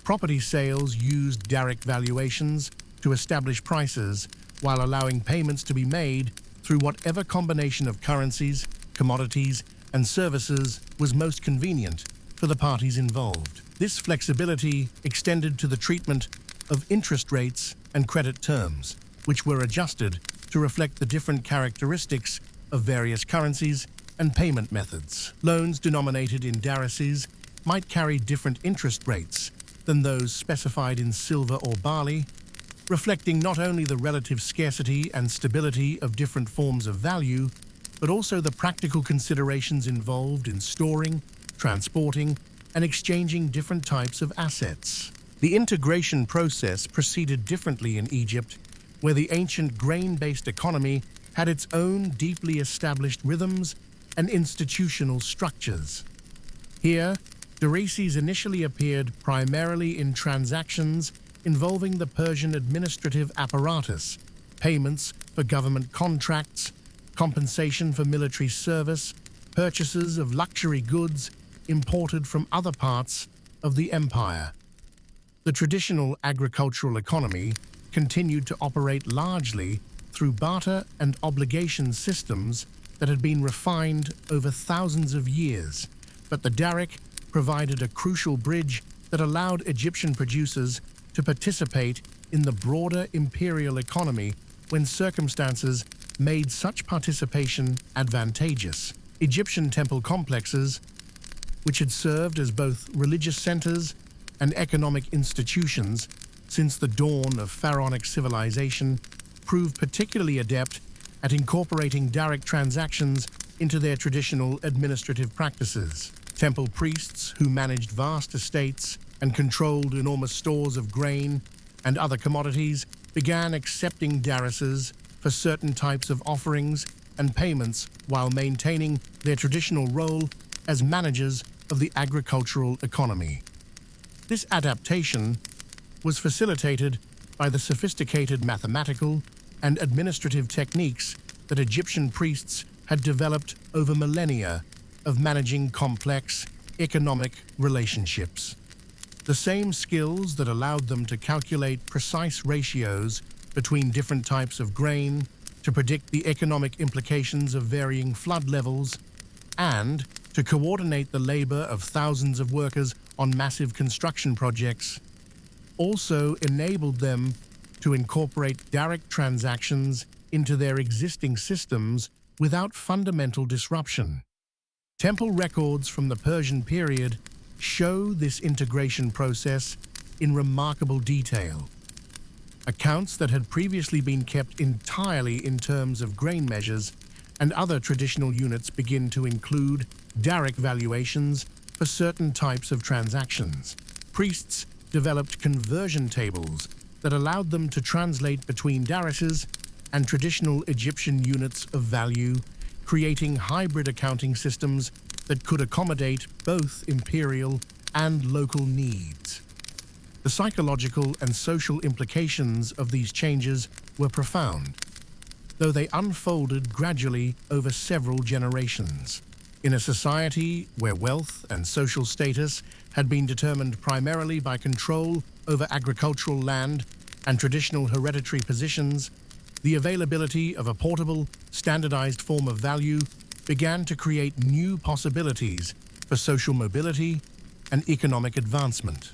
Property sales used Daric valuations to establish prices while allowing payments to be made through whatever combination of currencies, commodities, and services was most convenient for the parties involved. This flexibility extended to the treatment of interest rates and credit terms, which were adjusted to reflect the different characteristics of various currencies and payment methods. Loans denominated in darics might carry different interest rates than those specified in silver or barley, reflecting not only the relative scarcity and stability of different forms of value, but also the practical considerations involved in storing, transporting, and exchanging different types of assets. The integration process proceeded differently in Egypt, where the ancient grain-based economy had its own deeply established rhythms and institutional structures. Here, darics initially appeared primarily in transactions involving the Persian administrative apparatus, payments for government contracts, compensation for military service, purchases of luxury goods imported from other parts of the empire. The traditional agricultural economy continued to operate largely through barter and obligation systems that had been refined over thousands of years, but the Daric provided a crucial bridge that allowed Egyptian producers to participate in the broader imperial economy when circumstances made such participation advantageous. Egyptian temple complexes, which had served as both religious centers and economic institutions since the dawn of pharaonic civilization, proved particularly adept at incorporating Daric transactions into their traditional administrative practices. Temple priests, who managed vast estates and controlled enormous stores of grain and other commodities, began accepting darics for certain types of offerings and payments while maintaining their traditional role as managers of the agricultural economy. This adaptation was facilitated by the sophisticated mathematical and administrative techniques that Egyptian priests had developed over millennia of managing complex economic relationships. The same skills that allowed them to calculate precise ratios between different types of grain, to predict the economic implications of varying flood levels, and to coordinate the labor of thousands of workers on massive construction projects, also enabled them to incorporate Daric transactions into their existing systems without fundamental disruption. Temple records from the Persian period show this integration process in remarkable detail. Accounts that had previously been kept entirely in terms of grain measures and other traditional units begin to include Daric valuations for certain types of transactions. Priests developed conversion tables that allowed them to translate between darics and traditional Egyptian units of value, creating hybrid accounting systems that could accommodate both imperial and local needs. The psychological and social implications of these changes were profound, though they unfolded gradually over several generations. In a society where wealth and social status had been determined primarily by control over agricultural land and traditional hereditary positions, the availability of a portable, standardized form of value began to create new possibilities for social mobility and economic advancement.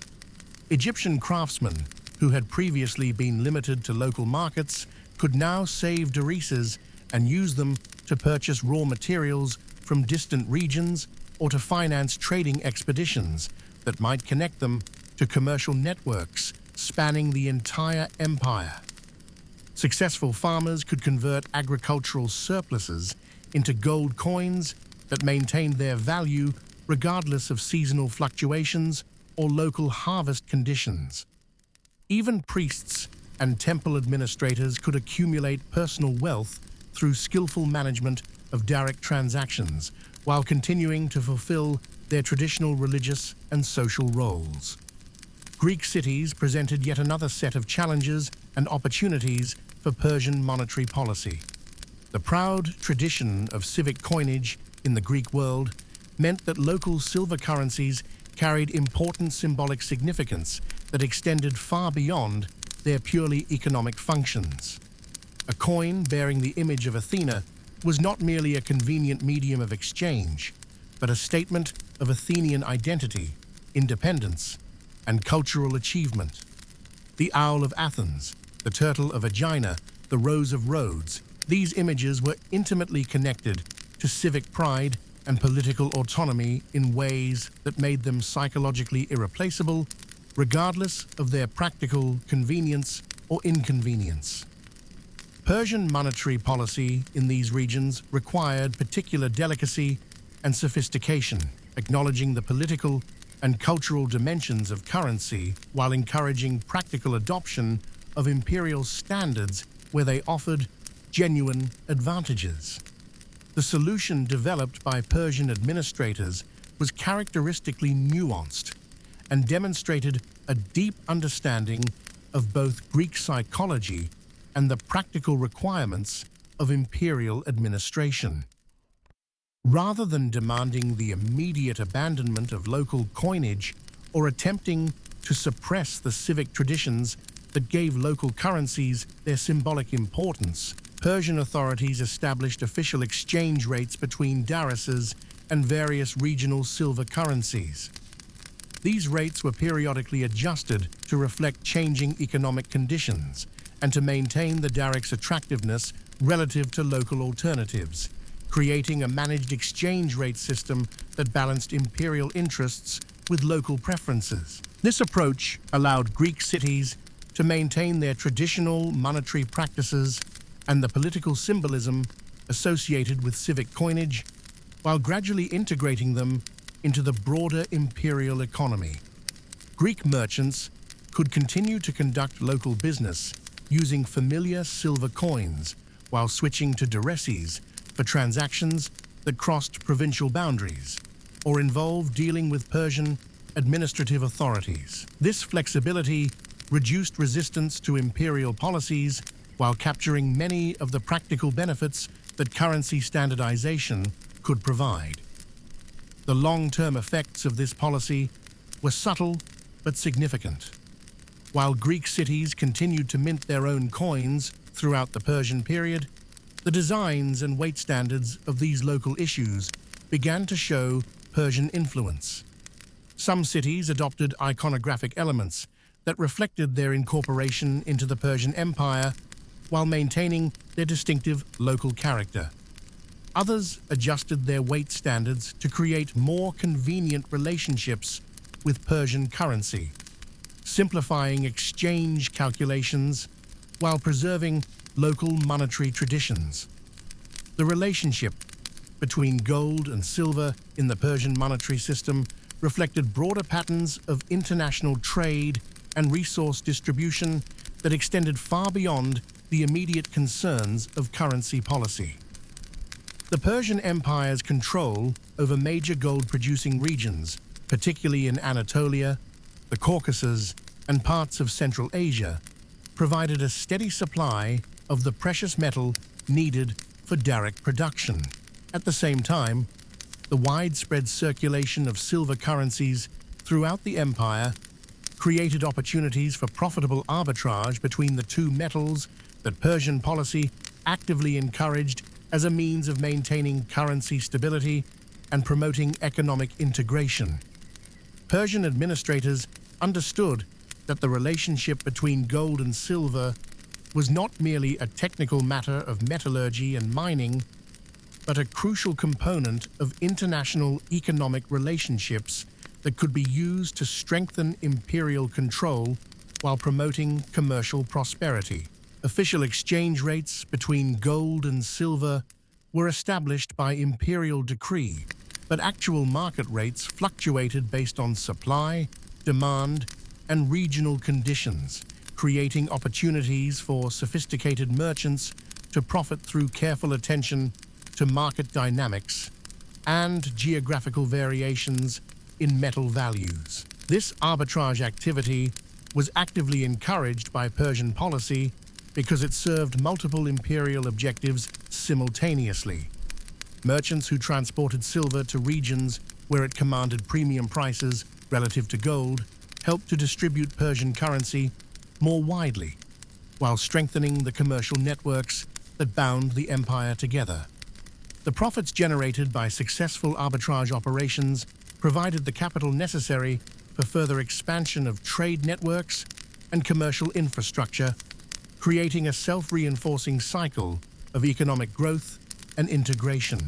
Egyptian craftsmen, who had previously been limited to local markets, could now save darics and use them to purchase raw materials from distant regions or to finance trading expeditions that might connect them to commercial networks spanning the entire empire. Successful farmers could convert agricultural surpluses into gold coins that maintained their value regardless of seasonal fluctuations or local harvest conditions. Even priests and temple administrators could accumulate personal wealth through skillful management of Daric transactions while continuing to fulfill their traditional religious and social roles. Greek cities presented yet another set of challenges and opportunities for Persian monetary policy. The proud tradition of civic coinage in the Greek world meant that local silver currencies carried important symbolic significance that extended far beyond their purely economic functions. A coin bearing the image of Athena was not merely a convenient medium of exchange, but a statement of Athenian identity, independence, and cultural achievement. The Owl of Athens, the Turtle of Aegina, the Rose of Rhodes, these images were intimately connected to civic pride and political autonomy in ways that made them psychologically irreplaceable, regardless of their practical convenience or inconvenience. Persian monetary policy in these regions required particular delicacy and sophistication, acknowledging the political and cultural dimensions of currency while encouraging practical adoption of imperial standards where they offered genuine advantages. The solution developed by Persian administrators was characteristically nuanced and demonstrated a deep understanding of both Greek psychology and the practical requirements of imperial administration. Rather than demanding the immediate abandonment of local coinage or attempting to suppress the civic traditions that gave local currencies their symbolic importance, Persian authorities established official exchange rates between darics and various regional silver currencies. These rates were periodically adjusted to reflect changing economic conditions and to maintain the daric's attractiveness relative to local alternatives, creating a managed exchange rate system that balanced imperial interests with local preferences. This approach allowed Greek cities to maintain their traditional monetary practices and the political symbolism associated with civic coinage, while gradually integrating them into the broader imperial economy. Greek merchants could continue to conduct local business using familiar silver coins while switching to darics for transactions that crossed provincial boundaries or involved dealing with Persian administrative authorities. This flexibility reduced resistance to imperial policies while capturing many of the practical benefits that currency standardization could provide. The long-term effects of this policy were subtle but significant. While Greek cities continued to mint their own coins throughout the Persian period, the designs and weight standards of these local issues began to show Persian influence. Some cities adopted iconographic elements that reflected their incorporation into the Persian Empire while maintaining their distinctive local character. Others adjusted their weight standards to create more convenient relationships with Persian currency, simplifying exchange calculations while preserving local monetary traditions. The relationship between gold and silver in the Persian monetary system reflected broader patterns of international trade and resource distribution that extended far beyond the immediate concerns of currency policy. The Persian Empire's control over major gold-producing regions, particularly in Anatolia, the Caucasus, and parts of Central Asia, provided a steady supply of the precious metal needed for Daric production. At the same time, the widespread circulation of silver currencies throughout the empire created opportunities for profitable arbitrage between the two metals that Persian policy actively encouraged as a means of maintaining currency stability and promoting economic integration. Persian administrators understood that the relationship between gold and silver was not merely a technical matter of metallurgy and mining, but a crucial component of international economic relationships that could be used to strengthen imperial control while promoting commercial prosperity. Official exchange rates between gold and silver were established by imperial decree, but actual market rates fluctuated based on supply, demand, and regional conditions, creating opportunities for sophisticated merchants to profit through careful attention to market dynamics and geographical variations in metal values. This arbitrage activity was actively encouraged by Persian policy because it served multiple imperial objectives simultaneously. Merchants who transported silver to regions where it commanded premium prices relative to gold helped to distribute Persian currency more widely, while strengthening the commercial networks that bound the empire together. The profits generated by successful arbitrage operations provided the capital necessary for further expansion of trade networks and commercial infrastructure, creating a self-reinforcing cycle of economic growth and integration.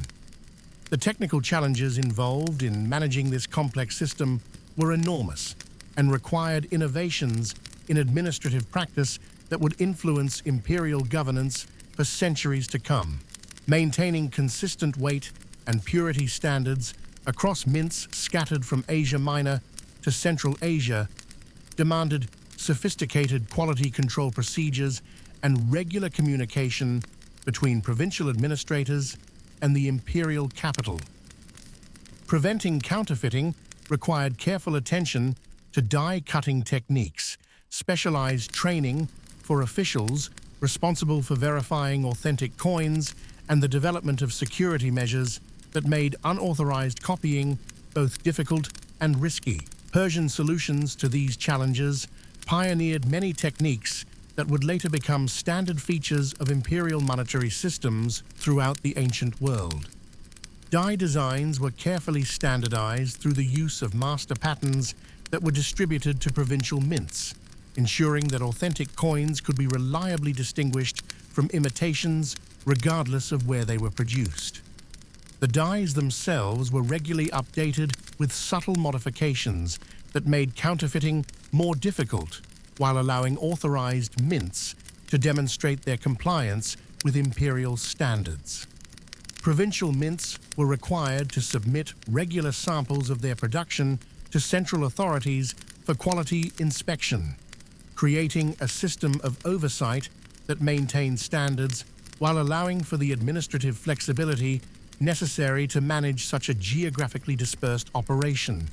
The technical challenges involved in managing this complex system were enormous and required innovations in administrative practice that would influence imperial governance for centuries to come. Maintaining consistent weight and purity standards across mints scattered from Asia Minor to Central Asia demanded sophisticated quality control procedures and regular communication between provincial administrators and the imperial capital. Preventing counterfeiting required careful attention to die-cutting techniques, specialized training for officials responsible for verifying authentic coins, and the development of security measures that made unauthorized copying both difficult and risky. Persian solutions to these challenges pioneered many techniques that would later become standard features of imperial monetary systems throughout the ancient world. Die designs were carefully standardized through the use of master patterns that were distributed to provincial mints, ensuring that authentic coins could be reliably distinguished from imitations regardless of where they were produced. The dies themselves were regularly updated with subtle modifications that made counterfeiting more difficult while allowing authorized mints to demonstrate their compliance with imperial standards. Provincial mints were required to submit regular samples of their production to central authorities for quality inspection, creating a system of oversight that maintained standards while allowing for the administrative flexibility necessary to manage such a geographically dispersed operation.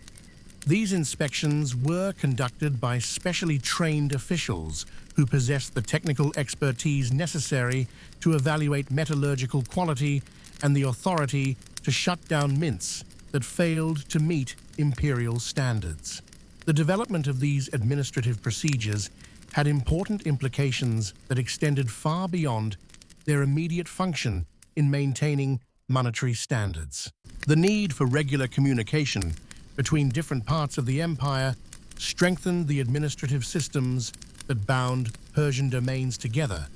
These inspections were conducted by specially trained officials who possessed the technical expertise necessary to evaluate metallurgical quality and the authority to shut down mints that failed to meet imperial standards. The development of these administrative procedures had important implications that extended far beyond their immediate function in maintaining monetary standards. The need for regular communication between different parts of the empire strengthened the administrative systems that bound Persian domains together,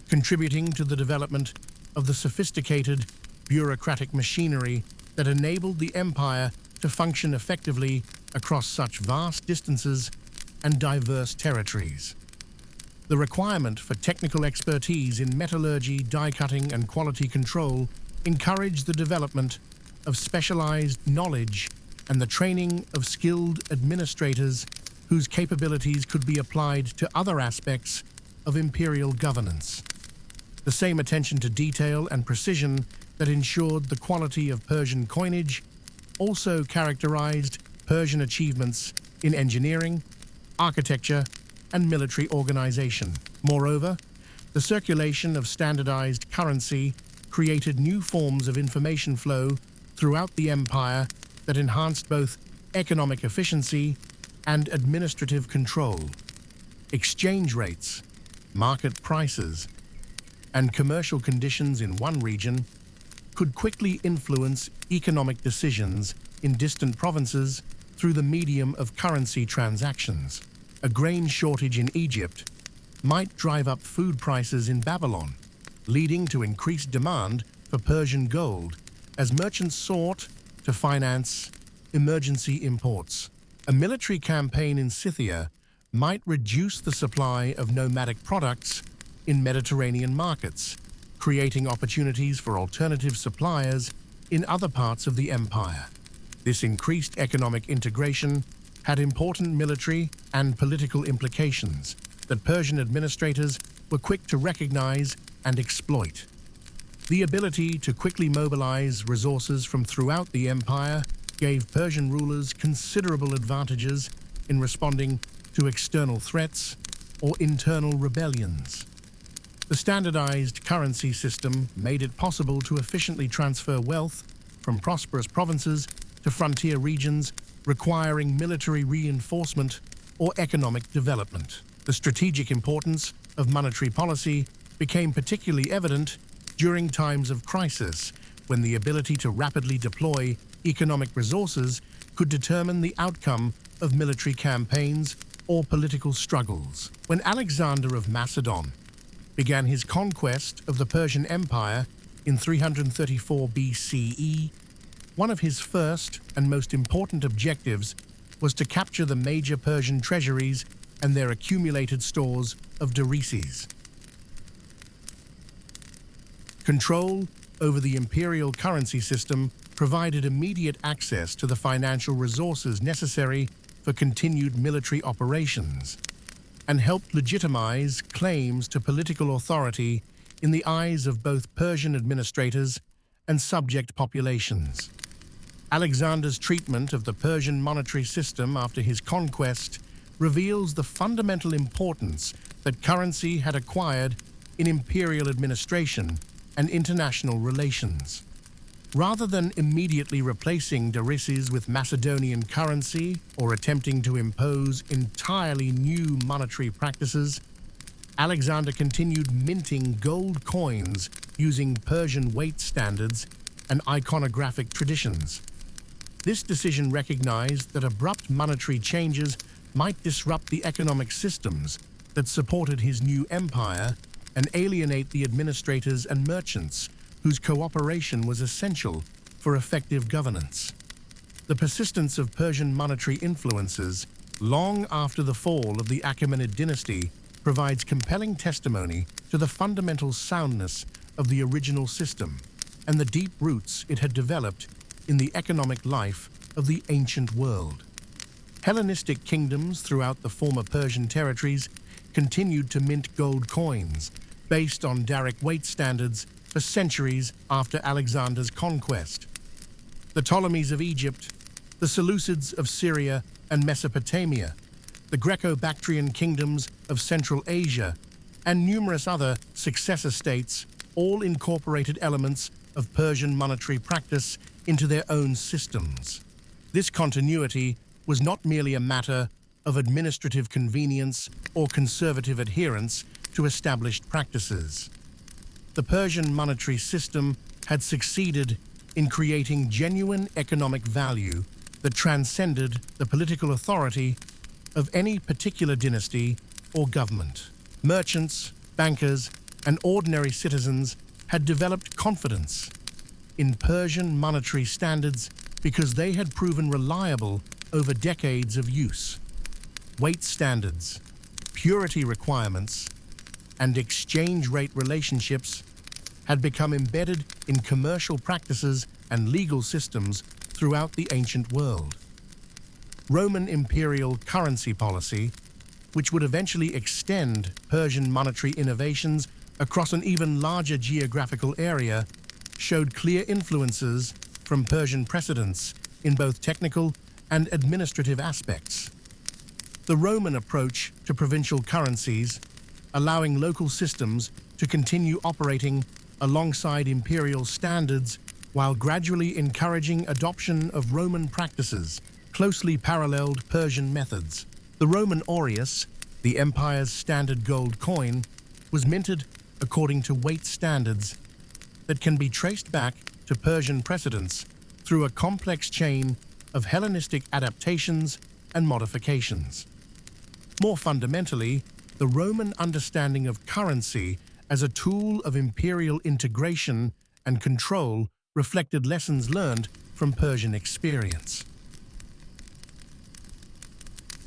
contributing to the development of the sophisticated bureaucratic machinery that enabled the empire to function effectively across such vast distances and diverse territories. The requirement for technical expertise in metallurgy, die cutting, and quality control encouraged the development of specialized knowledge and the training of skilled administrators whose capabilities could be applied to other aspects of imperial governance. The same attention to detail and precision that ensured the quality of Persian coinage also characterized Persian achievements in engineering, architecture, and military organization. Moreover, the circulation of standardized currency created new forms of information flow throughout the empire that enhanced both economic efficiency and administrative control. Exchange rates, market prices, and commercial conditions in one region could quickly influence economic decisions in distant provinces through the medium of currency transactions. A grain shortage in Egypt might drive up food prices in Babylon, leading to increased demand for Persian gold as merchants sought to finance emergency imports. A military campaign in Scythia might reduce the supply of nomadic products in Mediterranean markets, creating opportunities for alternative suppliers in other parts of the empire. This increased economic integration had important military and political implications that Persian administrators were quick to recognize and exploit. The ability to quickly mobilize resources from throughout the empire gave Persian rulers considerable advantages in responding to external threats or internal rebellions. The standardized currency system made it possible to efficiently transfer wealth from prosperous provinces to frontier regions requiring military reinforcement or economic development. The strategic importance of monetary policy became particularly evident during times of crisis, when the ability to rapidly deploy economic resources could determine the outcome of military campaigns or political struggles. When Alexander of Macedon began his conquest of the Persian Empire in 334 BCE, one of his first and most important objectives was to capture the major Persian treasuries and their accumulated stores of darics. Control over the imperial currency system provided immediate access to the financial resources necessary for continued military operations and helped legitimize claims to political authority in the eyes of both Persian administrators and subject populations. Alexander's treatment of the Persian monetary system after his conquest reveals the fundamental importance that currency had acquired in imperial administration and international relations. Rather than immediately replacing darics with Macedonian currency or attempting to impose entirely new monetary practices, Alexander continued minting gold coins using Persian weight standards and iconographic traditions. This decision recognized that abrupt monetary changes might disrupt the economic systems that supported his new empire and alienate the administrators and merchants whose cooperation was essential for effective governance. The persistence of Persian monetary influences long after the fall of the Achaemenid dynasty provides compelling testimony to the fundamental soundness of the original system and the deep roots it had developed in the economic life of the ancient world. Hellenistic kingdoms throughout the former Persian territories continued to mint gold coins based on Daric weight standards for centuries after Alexander's conquest. The Ptolemies of Egypt, the Seleucids of Syria and Mesopotamia, the Greco-Bactrian kingdoms of Central Asia, and numerous other successor states all incorporated elements of Persian monetary practice into their own systems. This continuity was not merely a matter of administrative convenience or conservative adherence to established practices. The Persian monetary system had succeeded in creating genuine economic value that transcended the political authority of any particular dynasty or government. Merchants, bankers, and ordinary citizens had developed confidence in Persian monetary standards because they had proven reliable over decades of use. Weight standards, purity requirements, and exchange rate relationships had become embedded in commercial practices and legal systems throughout the ancient world. Roman imperial currency policy, which would eventually extend Persian monetary innovations across an even larger geographical area, showed clear influences from Persian precedents in both technical and administrative aspects. The Roman approach to provincial currencies, allowing local systems to continue operating alongside imperial standards while gradually encouraging adoption of Roman practices, closely paralleled Persian methods. The Roman aureus, the empire's standard gold coin, was minted according to weight standards that can be traced back to Persian precedents through a complex chain of Hellenistic adaptations and modifications. More fundamentally, the Roman understanding of currency as a tool of imperial integration and control reflected lessons learned from Persian experience.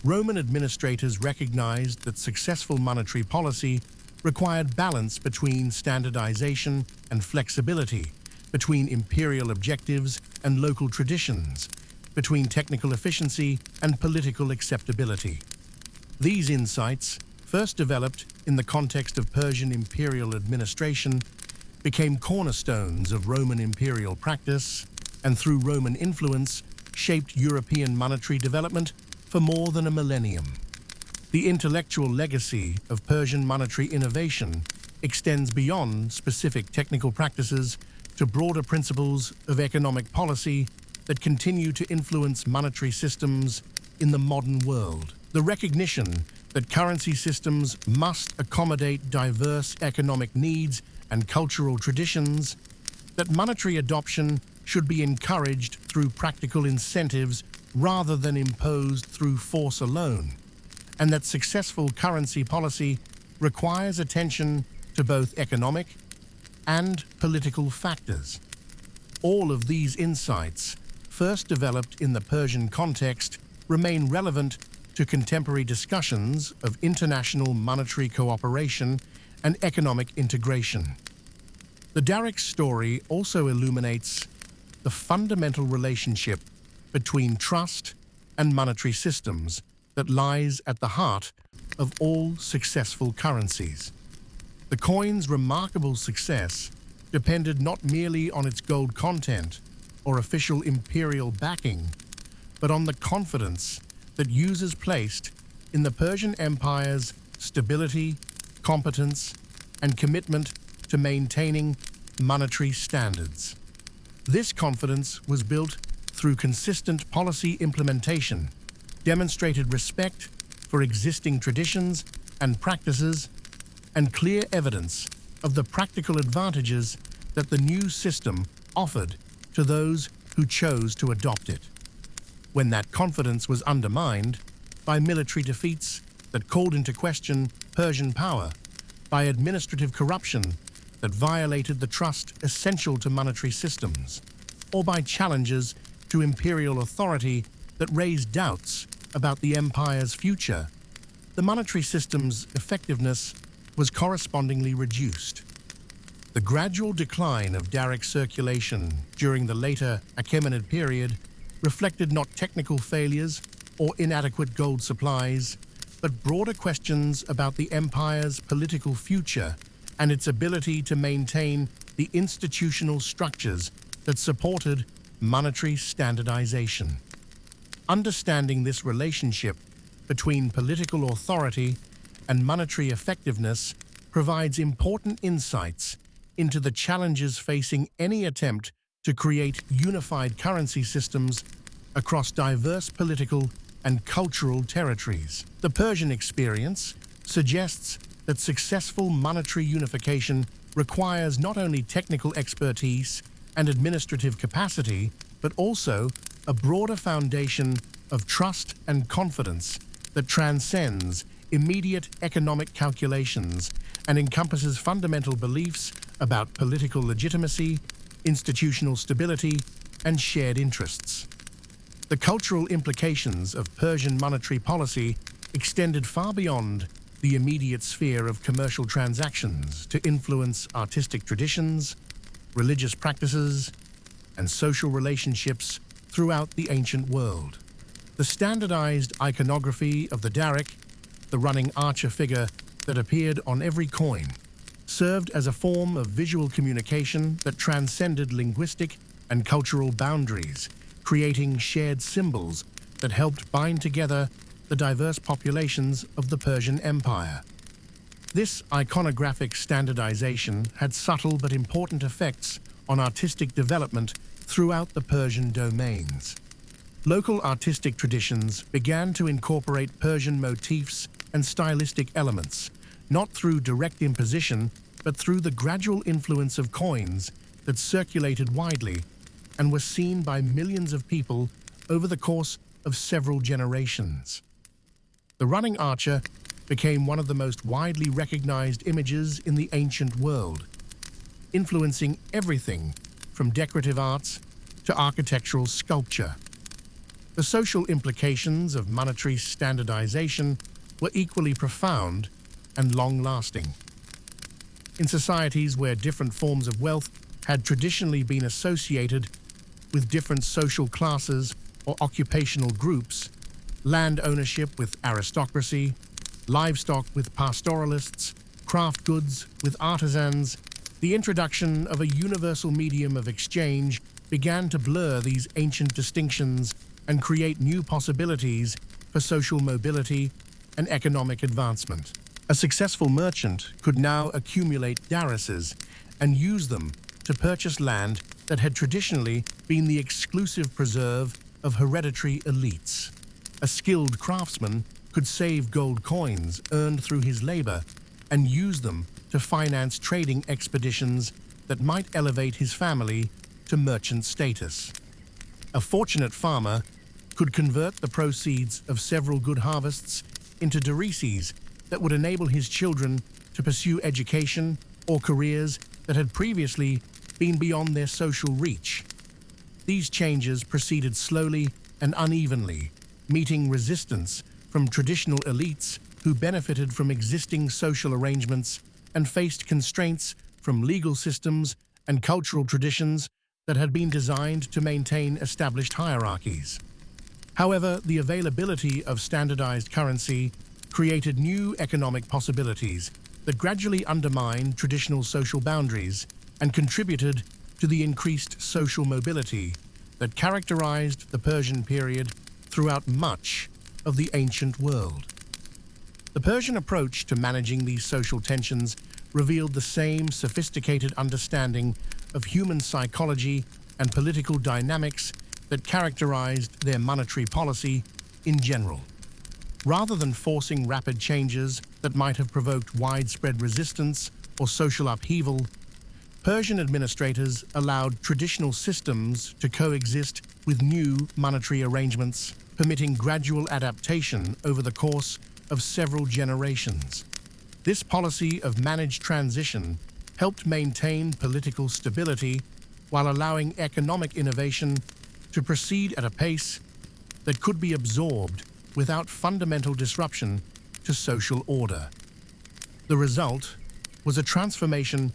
Roman administrators recognized that successful monetary policy required balance between standardization and flexibility, between imperial objectives and local traditions, between technical efficiency and political acceptability. These insights, first developed in the context of Persian imperial administration, became cornerstones of Roman imperial practice, and through Roman influence, shaped European monetary development for more than a millennium. The intellectual legacy of Persian monetary innovation extends beyond specific technical practices to broader principles of economic policy that continue to influence monetary systems in the modern world. The recognition that currency systems must accommodate diverse economic needs and cultural traditions, that monetary adoption should be encouraged through practical incentives rather than imposed through force alone, and that successful currency policy requires attention to both economic and political factors. All of these insights, first developed in the Persian context, remain relevant to contemporary discussions of international monetary cooperation and economic integration. The Daric story also illuminates the fundamental relationship between trust and monetary systems that lies at the heart of all successful currencies. The coin's remarkable success depended not merely on its gold content or official imperial backing, but on the confidence that users placed in the Persian Empire's stability, competence, and commitment to maintaining monetary standards. This confidence was built through consistent policy implementation, demonstrated respect for existing traditions and practices, and clear evidence of the practical advantages that the new system offered to those who chose to adopt it. When that confidence was undermined by military defeats that called into question Persian power, by administrative corruption that violated the trust essential to monetary systems, or by challenges to imperial authority that raised doubts about the empire's future, the monetary system's effectiveness was correspondingly reduced. The gradual decline of Daric circulation during the later Achaemenid period reflected not technical failures or inadequate gold supplies, but broader questions about the empire's political future and its ability to maintain the institutional structures that supported monetary standardization. Understanding this relationship between political authority and monetary effectiveness provides important insights into the challenges facing any attempt to create unified currency systems across diverse political and cultural territories. The Persian experience suggests that successful monetary unification requires not only technical expertise and administrative capacity, but also a broader foundation of trust and confidence that transcends immediate economic calculations and encompasses fundamental beliefs about political legitimacy, institutional stability, and shared interests. The cultural implications of Persian monetary policy extended far beyond the immediate sphere of commercial transactions to influence artistic traditions, religious practices, and social relationships throughout the ancient world. The standardized iconography of the Daric, the running archer figure that appeared on every coin, served as a form of visual communication that transcended linguistic and cultural boundaries, creating shared symbols that helped bind together the diverse populations of the Persian Empire. This iconographic standardization had subtle but important effects on artistic development throughout the Persian domains. Local artistic traditions began to incorporate Persian motifs and stylistic elements, not through direct imposition, but through the gradual influence of coins that circulated widely and were seen by millions of people over the course of several generations. The running archer became one of the most widely recognized images in the ancient world, influencing everything from decorative arts to architectural sculpture. The social implications of monetary standardization were equally profound and long-lasting. In societies where different forms of wealth had traditionally been associated with different social classes or occupational groups, land ownership with aristocracy, livestock with pastoralists, craft goods with artisans, the introduction of a universal medium of exchange began to blur these ancient distinctions and create new possibilities for social mobility and economic advancement. A successful merchant could now accumulate darices and use them to purchase land that had traditionally been the exclusive preserve of hereditary elites. A skilled craftsman could save gold coins earned through his labor and use them to finance trading expeditions that might elevate his family to merchant status. A fortunate farmer could convert the proceeds of several good harvests into darices that would enable his children to pursue education or careers that had previously been beyond their social reach. These changes proceeded slowly and unevenly, meeting resistance from traditional elites who benefited from existing social arrangements and faced constraints from legal systems and cultural traditions that had been designed to maintain established hierarchies. However, the availability of standardized currency created new economic possibilities that gradually undermined traditional social boundaries and contributed to the increased social mobility that characterized the Persian period throughout much of the ancient world. The Persian approach to managing these social tensions revealed the same sophisticated understanding of human psychology and political dynamics that characterized their monetary policy in general. Rather than forcing rapid changes that might have provoked widespread resistance or social upheaval, Persian administrators allowed traditional systems to coexist with new monetary arrangements, permitting gradual adaptation over the course of several generations. This policy of managed transition helped maintain political stability while allowing economic innovation to proceed at a pace that could be absorbed without fundamental disruption to social order. The result was a transformation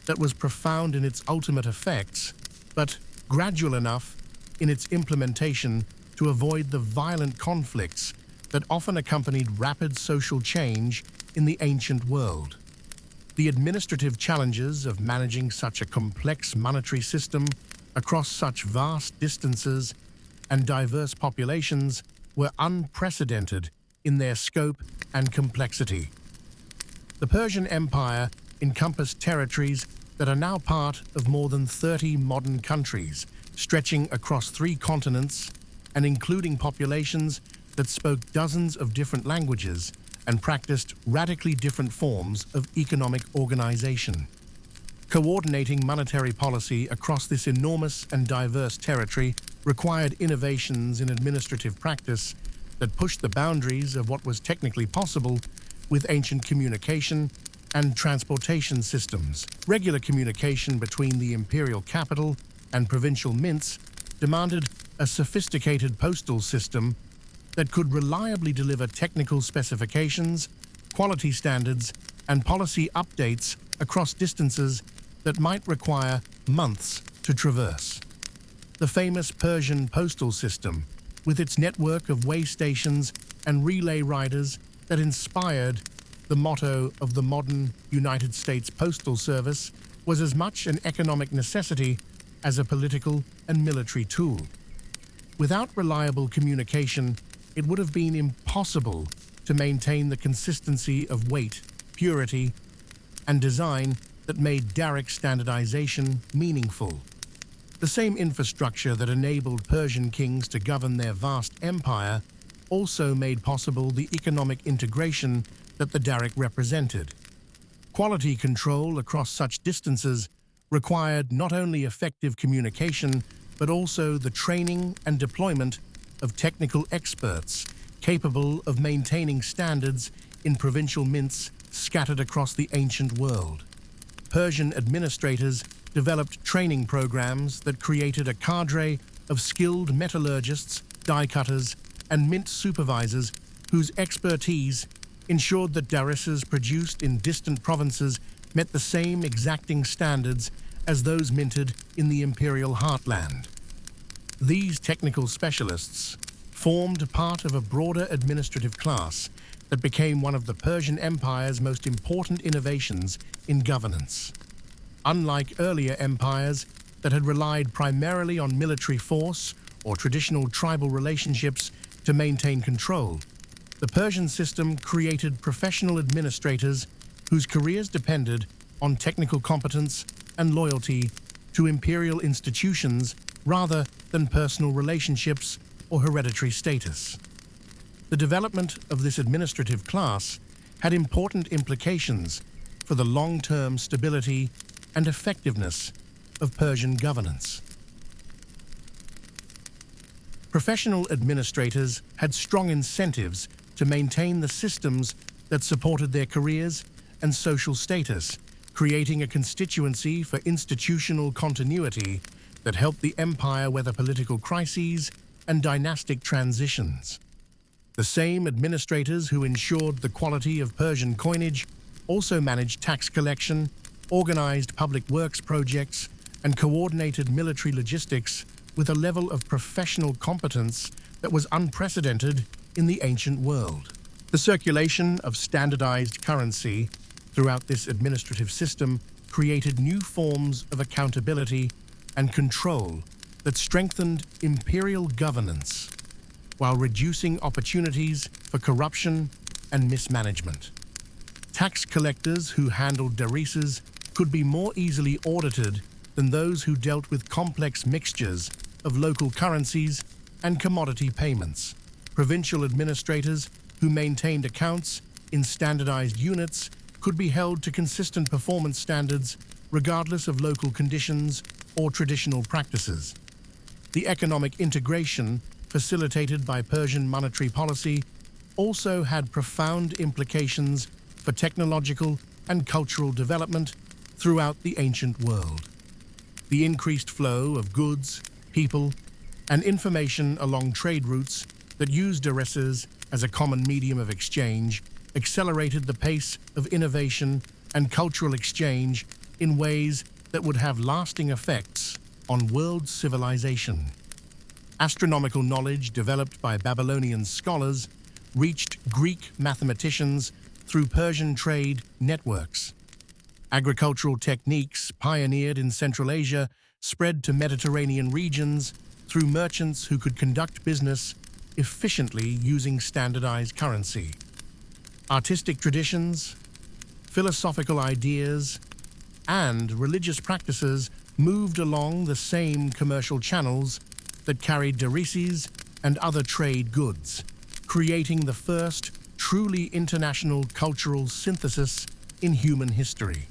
that was profound in its ultimate effects, but gradual enough in its implementation to avoid the violent conflicts that often accompanied rapid social change in the ancient world. The administrative challenges of managing such a complex monetary system across such vast distances and diverse populations were unprecedented in their scope and complexity. The Persian Empire encompassed territories that are now part of more than 30 modern countries, stretching across 3 continents and including populations that spoke dozens of different languages and practiced radically different forms of economic organization. Coordinating monetary policy across this enormous and diverse territory required innovations in administrative practice that pushed the boundaries of what was technically possible with ancient communication and transportation systems. Regular communication between the imperial capital and provincial mints demanded a sophisticated postal system that could reliably deliver technical specifications, quality standards, and policy updates across distances that might require months to traverse. The famous Persian postal system, with its network of way stations and relay riders that inspired the motto of the modern United States Postal Service, was as much an economic necessity as a political and military tool. Without reliable communication, it would have been impossible to maintain the consistency of weight, purity, and design that made Daric standardization meaningful. The same infrastructure that enabled Persian kings to govern their vast empire also made possible the economic integration that the Daric represented. Quality control across such distances required not only effective communication, but also the training and deployment of technical experts capable of maintaining standards in provincial mints scattered across the ancient world. Persian administrators developed training programs that created a cadre of skilled metallurgists, die cutters, and mint supervisors whose expertise ensured that darices produced in distant provinces met the same exacting standards as those minted in the imperial heartland. These technical specialists formed part of a broader administrative class that became one of the Persian Empire's most important innovations in governance. Unlike earlier empires that had relied primarily on military force or traditional tribal relationships to maintain control, the Persian system created professional administrators whose careers depended on technical competence and loyalty to imperial institutions rather than personal relationships or hereditary status. The development of this administrative class had important implications for the long-term stability and effectiveness of Persian governance. Professional administrators had strong incentives to maintain the systems that supported their careers and social status, creating a constituency for institutional continuity that helped the empire weather political crises and dynastic transitions. The same administrators who ensured the quality of Persian coinage also managed tax collection, organized public works projects, and coordinated military logistics with a level of professional competence that was unprecedented in the ancient world. The circulation of standardized currency throughout this administrative system created new forms of accountability and control that strengthened imperial governance while reducing opportunities for corruption and mismanagement. Tax collectors who handled darices could be more easily audited than those who dealt with complex mixtures of local currencies and commodity payments. Provincial administrators who maintained accounts in standardized units could be held to consistent performance standards regardless of local conditions or traditional practices. The economic integration facilitated by Persian monetary policy also had profound implications for technological and cultural development throughout the ancient world. The increased flow of goods, people, and information along trade routes that used darices as a common medium of exchange accelerated the pace of innovation and cultural exchange in ways that would have lasting effects on world civilization. Astronomical knowledge developed by Babylonian scholars reached Greek mathematicians through Persian trade networks. Agricultural techniques pioneered in Central Asia spread to Mediterranean regions through merchants who could conduct business efficiently using standardized currency. Artistic traditions, philosophical ideas, and religious practices moved along the same commercial channels that carried darices and other trade goods. creating the first truly international cultural synthesis in human history.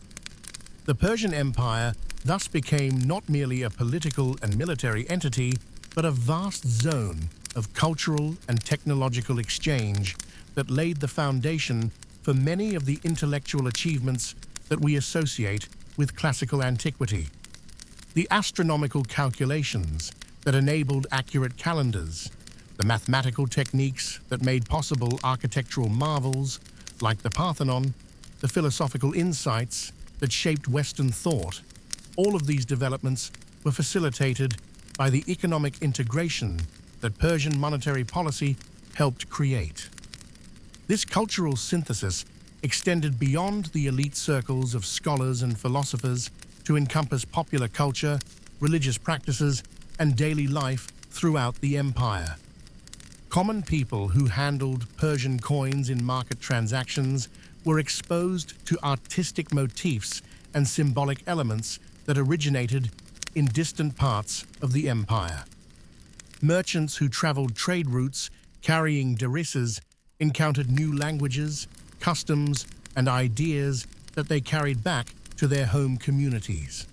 The Persian Empire thus became not merely a political and military entity, but a vast zone of cultural and technological exchange that laid the foundation for many of the intellectual achievements that we associate with classical antiquity. The astronomical calculations that enabled accurate calendars, the mathematical techniques that made possible architectural marvels like the Parthenon, the philosophical insights that shaped Western thought, all of these developments were facilitated by the economic integration that Persian monetary policy helped create. This cultural synthesis extended beyond the elite circles of scholars and philosophers to encompass popular culture, religious practices, and daily life throughout the empire. Common people who handled Persian coins in market transactions were exposed to artistic motifs and symbolic elements that originated in distant parts of the empire. Merchants who traveled trade routes carrying darics encountered new languages, customs, and ideas that they carried back to their home communities.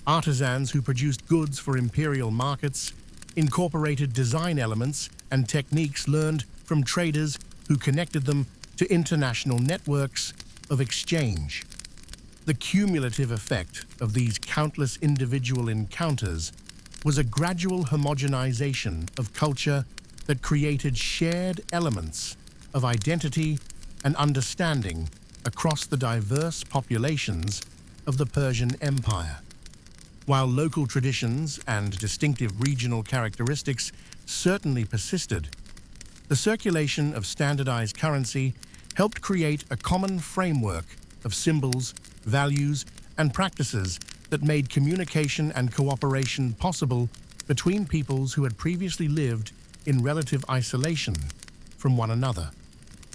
Artisans who produced goods for imperial markets incorporated design elements and techniques learned from traders who connected them to international networks of exchange. The cumulative effect of these countless individual encounters was a gradual homogenization of culture that created shared elements of identity and understanding across the diverse populations of the Persian Empire. While local traditions and distinctive regional characteristics certainly persisted, the circulation of standardized currency helped create a common framework of symbols, values, and practices that made communication and cooperation possible between peoples who had previously lived in relative isolation from one another.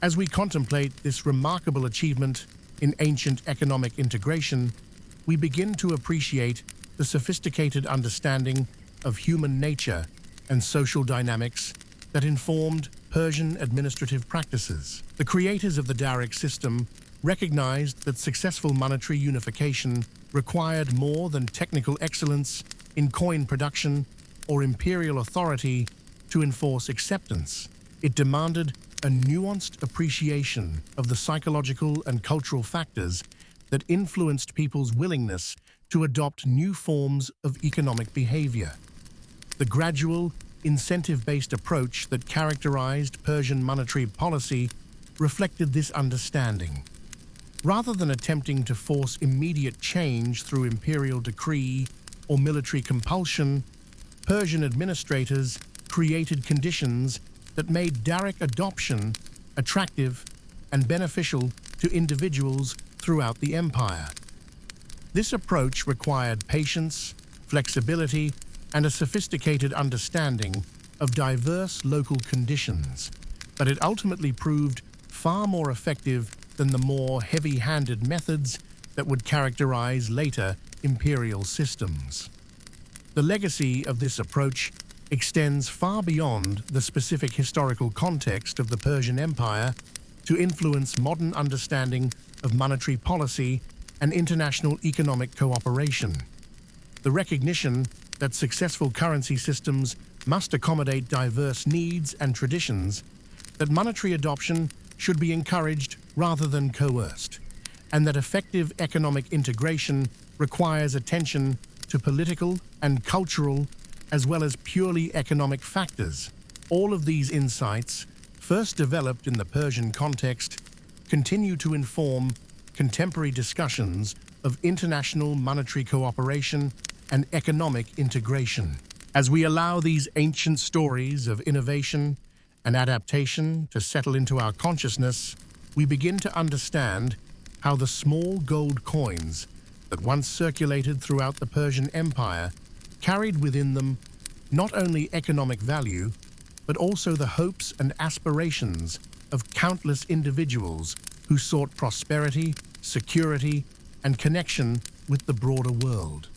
As we contemplate this remarkable achievement in ancient economic integration, we begin to appreciate the sophisticated understanding of human nature and social dynamics that informed Persian administrative practices. The creators of the Daric system recognized that successful monetary unification required more than technical excellence in coin production or imperial authority to enforce acceptance. It demanded a nuanced appreciation of the psychological and cultural factors that influenced people's willingness to adopt new forms of economic behavior. The gradual, incentive-based approach that characterized Persian monetary policy reflected this understanding. Rather than attempting to force immediate change through imperial decree or military compulsion, Persian administrators created conditions that made Daric adoption attractive and beneficial to individuals throughout the empire. This approach required patience, flexibility, and a sophisticated understanding of diverse local conditions, but it ultimately proved far more effective than the more heavy-handed methods that would characterize later imperial systems. The legacy of this approach extends far beyond the specific historical context of the Persian Empire to influence modern understanding of monetary policy and international economic cooperation. The recognition that successful currency systems must accommodate diverse needs and traditions, that monetary adoption should be encouraged rather than coerced, and that effective economic integration requires attention to political and cultural as well as purely economic factors. All of these insights, first developed in the Persian context, continue to inform contemporary discussions of international monetary cooperation and economic integration. As we allow these ancient stories of innovation and adaptation to settle into our consciousness, we begin to understand how the small gold coins that once circulated throughout the Persian Empire carried within them not only economic value, but also the hopes and aspirations of countless individuals who sought prosperity, security, and connection with the broader world.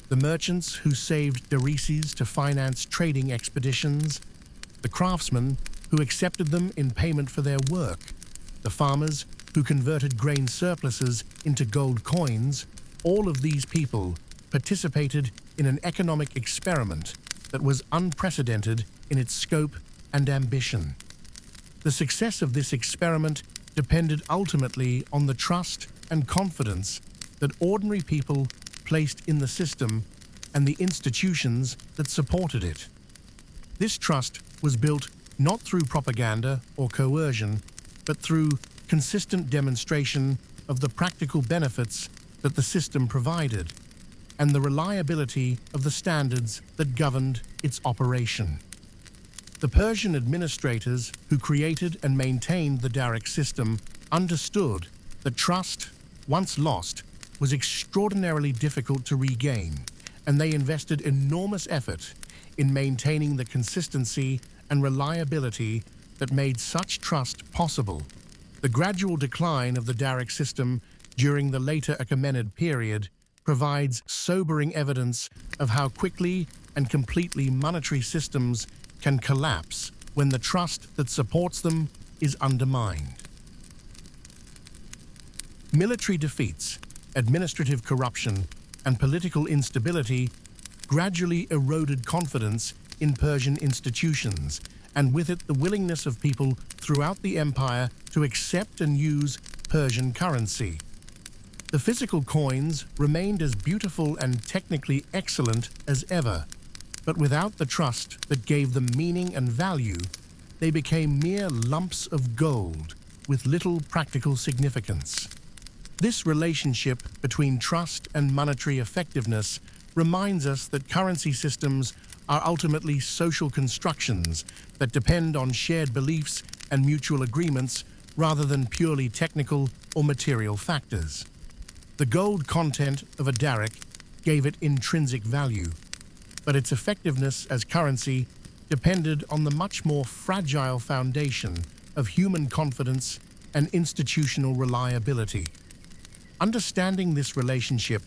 The merchants who saved darics to finance trading expeditions, the craftsmen who accepted them in payment for their work, the farmers who converted grain surpluses into gold coins. All of these people participated in an economic experiment that was unprecedented in its scope and ambition. The success of this experiment depended ultimately on the trust and confidence that ordinary people placed in the system and the institutions that supported it. This trust was built not through propaganda or coercion, but through consistent demonstration of the practical benefits that the system provided and the reliability of the standards that governed its operation. The Persian administrators who created and maintained the Daric system understood that trust, once lost, was extraordinarily difficult to regain, and they invested enormous effort in maintaining the consistency and reliability that made such trust possible. The gradual decline of the Daric system during the later Achaemenid period provides sobering evidence of how quickly and completely monetary systems can collapse when the trust that supports them is undermined. Military defeats, administrative corruption, and political instability gradually eroded confidence in Persian institutions, and with it the willingness of people throughout the empire to accept and use Persian currency. The physical coins remained as beautiful and technically excellent as ever, but without the trust that gave them meaning and value, they became mere lumps of gold with little practical significance. This relationship between trust and monetary effectiveness reminds us that currency systems are ultimately social constructions that depend on shared beliefs and mutual agreements rather than purely technical or material factors. The gold content of a Daric gave it intrinsic value, but its effectiveness as currency depended on the much more fragile foundation of human confidence and institutional reliability. Understanding this relationship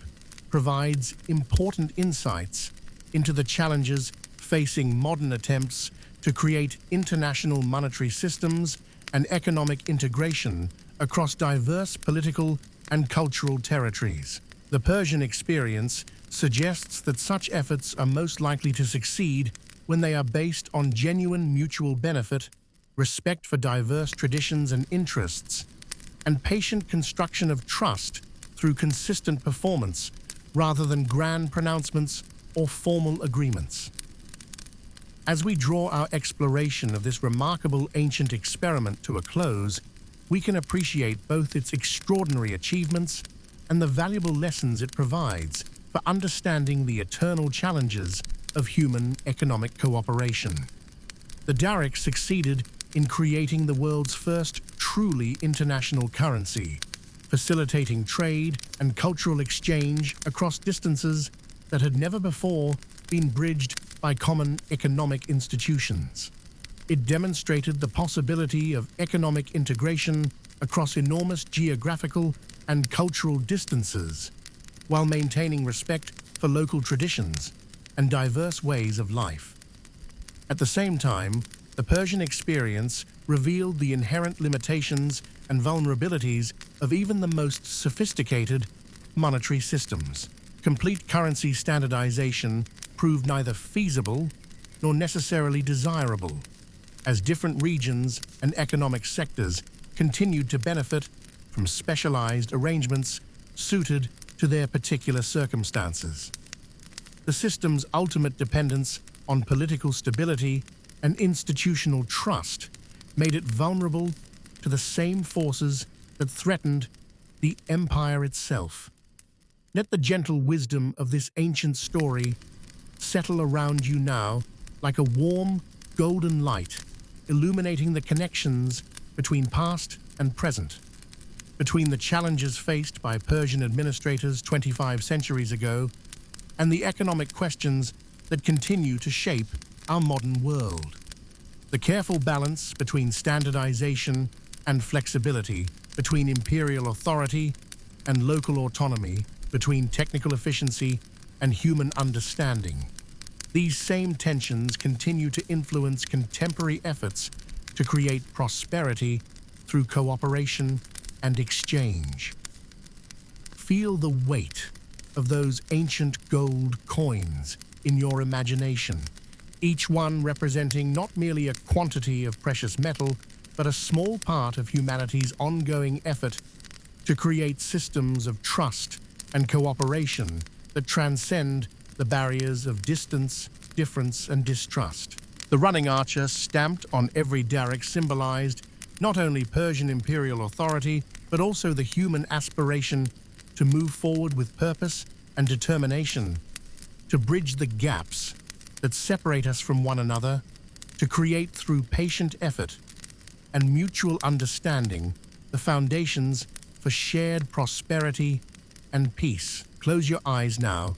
provides important insights into the challenges facing modern attempts to create international monetary systems and economic integration across diverse political and cultural territories. The Persian experience suggests that such efforts are most likely to succeed when they are based on genuine mutual benefit, respect for diverse traditions and interests, and patient construction of trust through consistent performance rather than grand pronouncements or formal agreements. As we draw our exploration of this remarkable ancient experiment to a close, we can appreciate both its extraordinary achievements and the valuable lessons it provides for understanding the eternal challenges of human economic cooperation. The Daric succeeded in creating the world's first truly international currency, facilitating trade and cultural exchange across distances that had never before been bridged by common economic institutions. It demonstrated the possibility of economic integration across enormous geographical and cultural distances, while maintaining respect for local traditions and diverse ways of life. At the same time, the Persian experience revealed the inherent limitations and vulnerabilities of even the most sophisticated monetary systems. Complete currency standardization proved neither feasible nor necessarily desirable, as different regions and economic sectors continued to benefit from specialized arrangements suited to their particular circumstances. The system's ultimate dependence on political stability and institutional trust made it vulnerable to the same forces that threatened the empire itself. Let the gentle wisdom of this ancient story settle around you now like a warm, golden light, illuminating the connections between past and present, between the challenges faced by Persian administrators 25 centuries ago and the economic questions that continue to shape our modern world. The careful balance between standardization and flexibility, between imperial authority and local autonomy, between technical efficiency and human understanding. These same tensions continue to influence contemporary efforts to create prosperity through cooperation and exchange. Feel the weight of those ancient gold coins in your imagination, each one representing not merely a quantity of precious metal, but a small part of humanity's ongoing effort to create systems of trust and cooperation that transcend the barriers of distance, difference, and distrust. The running archer stamped on every Daric symbolized not only Persian imperial authority, but also the human aspiration to move forward with purpose and determination, to bridge the gaps that separate us from one another, to create through patient effort and mutual understanding the foundations for shared prosperity and peace. Close your eyes now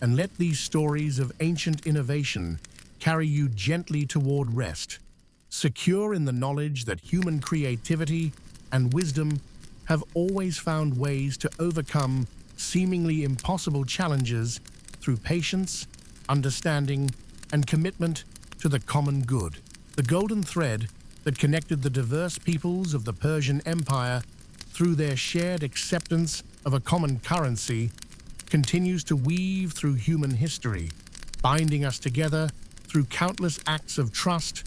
and let these stories of ancient innovation carry you gently toward rest, secure in the knowledge that human creativity and wisdom have always found ways to overcome seemingly impossible challenges through patience, understanding, and commitment to the common good. The golden thread that connected the diverse peoples of the Persian Empire through their shared acceptance of a common currency continues to weave through human history, binding us together through countless acts of trust,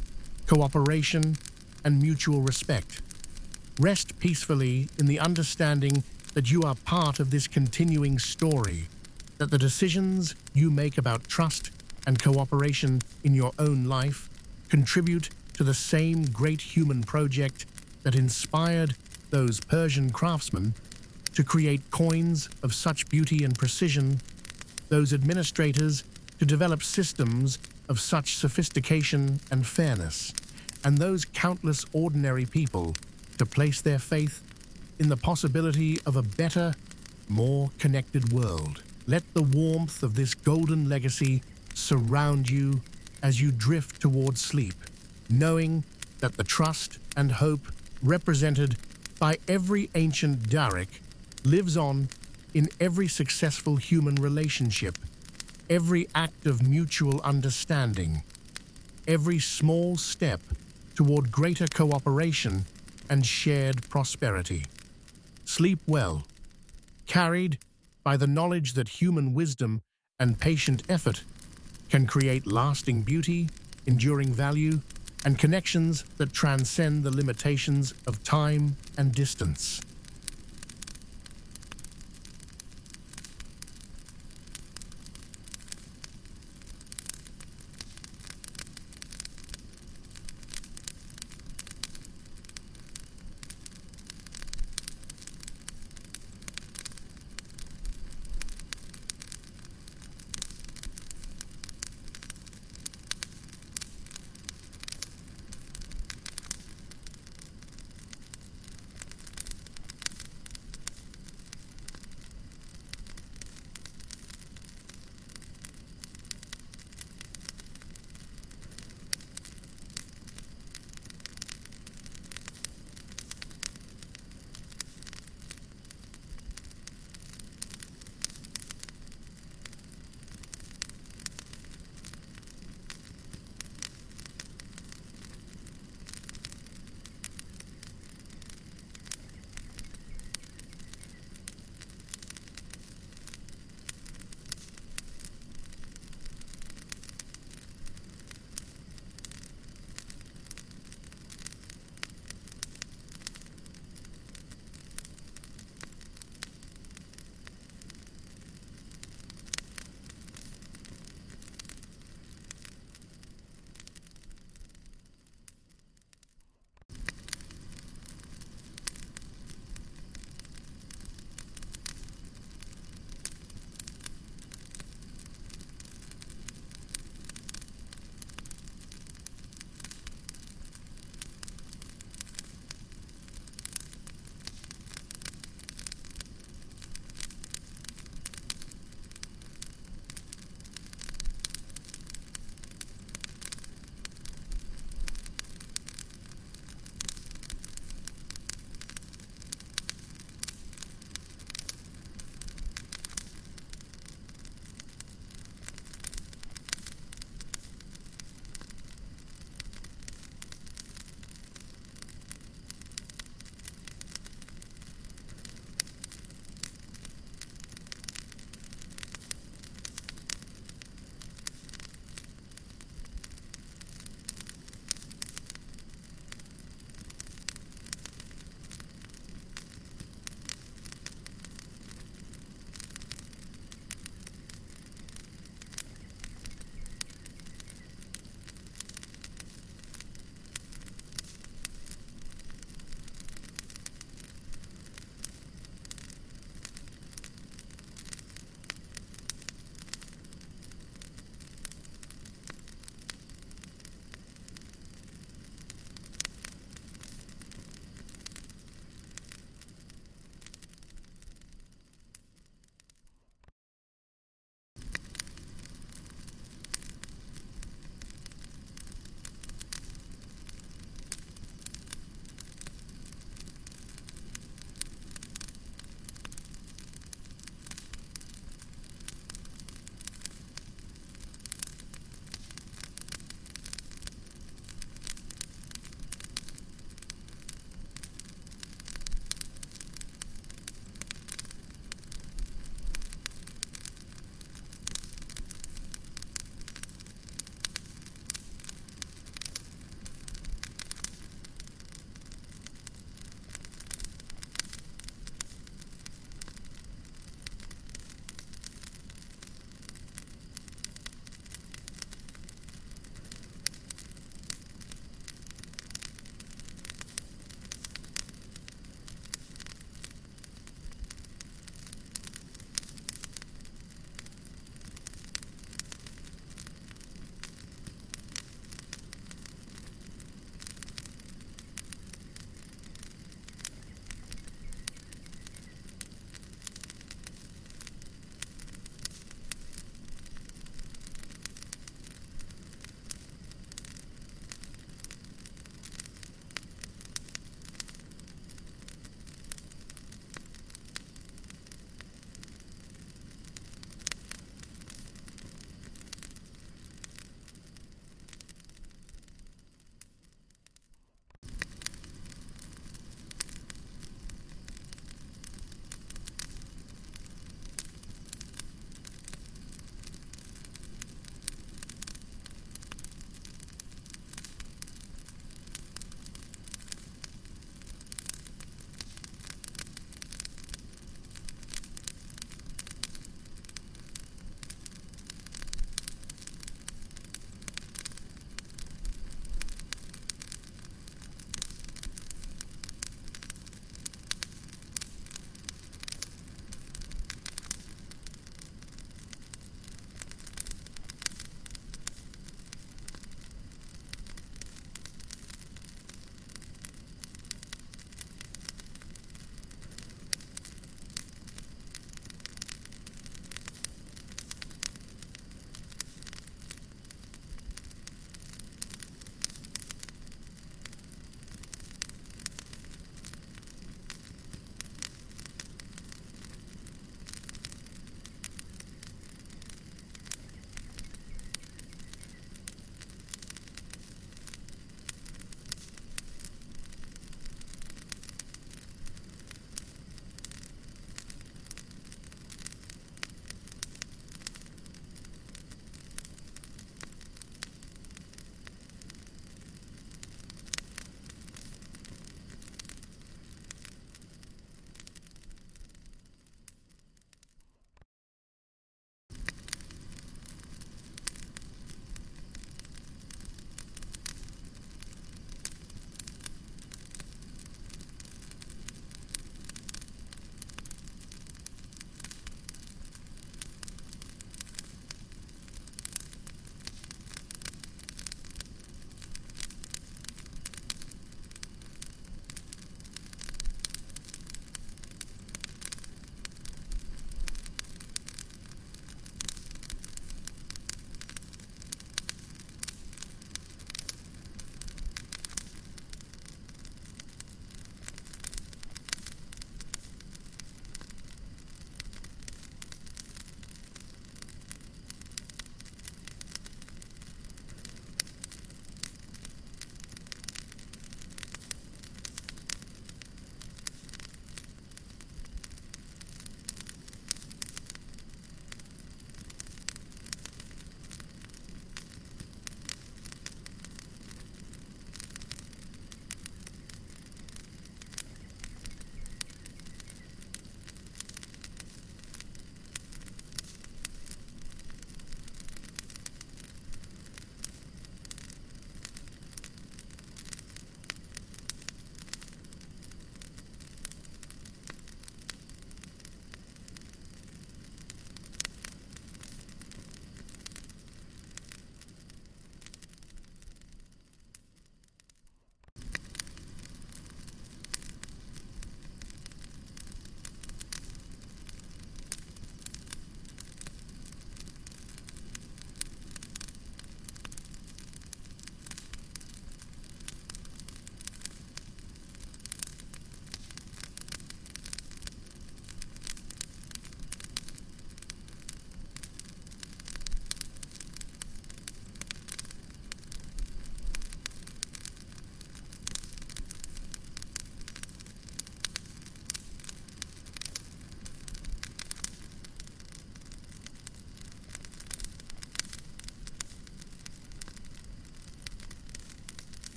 cooperation, and mutual respect. Rest peacefully in the understanding that you are part of this continuing story, that the decisions you make about trust and cooperation in your own life contribute to the same great human project that inspired those Persian craftsmen to create coins of such beauty and precision, those administrators to develop systems of such sophistication and fairness, and those countless ordinary people to place their faith in the possibility of a better, more connected world. Let the warmth of this golden legacy surround you as you drift towards sleep, knowing that the trust and hope represented by every ancient Daric lives on in every successful human relationship, every act of mutual understanding, every small step toward greater cooperation and shared prosperity. Sleep well, carried by the knowledge that human wisdom and patient effort can create lasting beauty, enduring value, and connections that transcend the limitations of time and distance.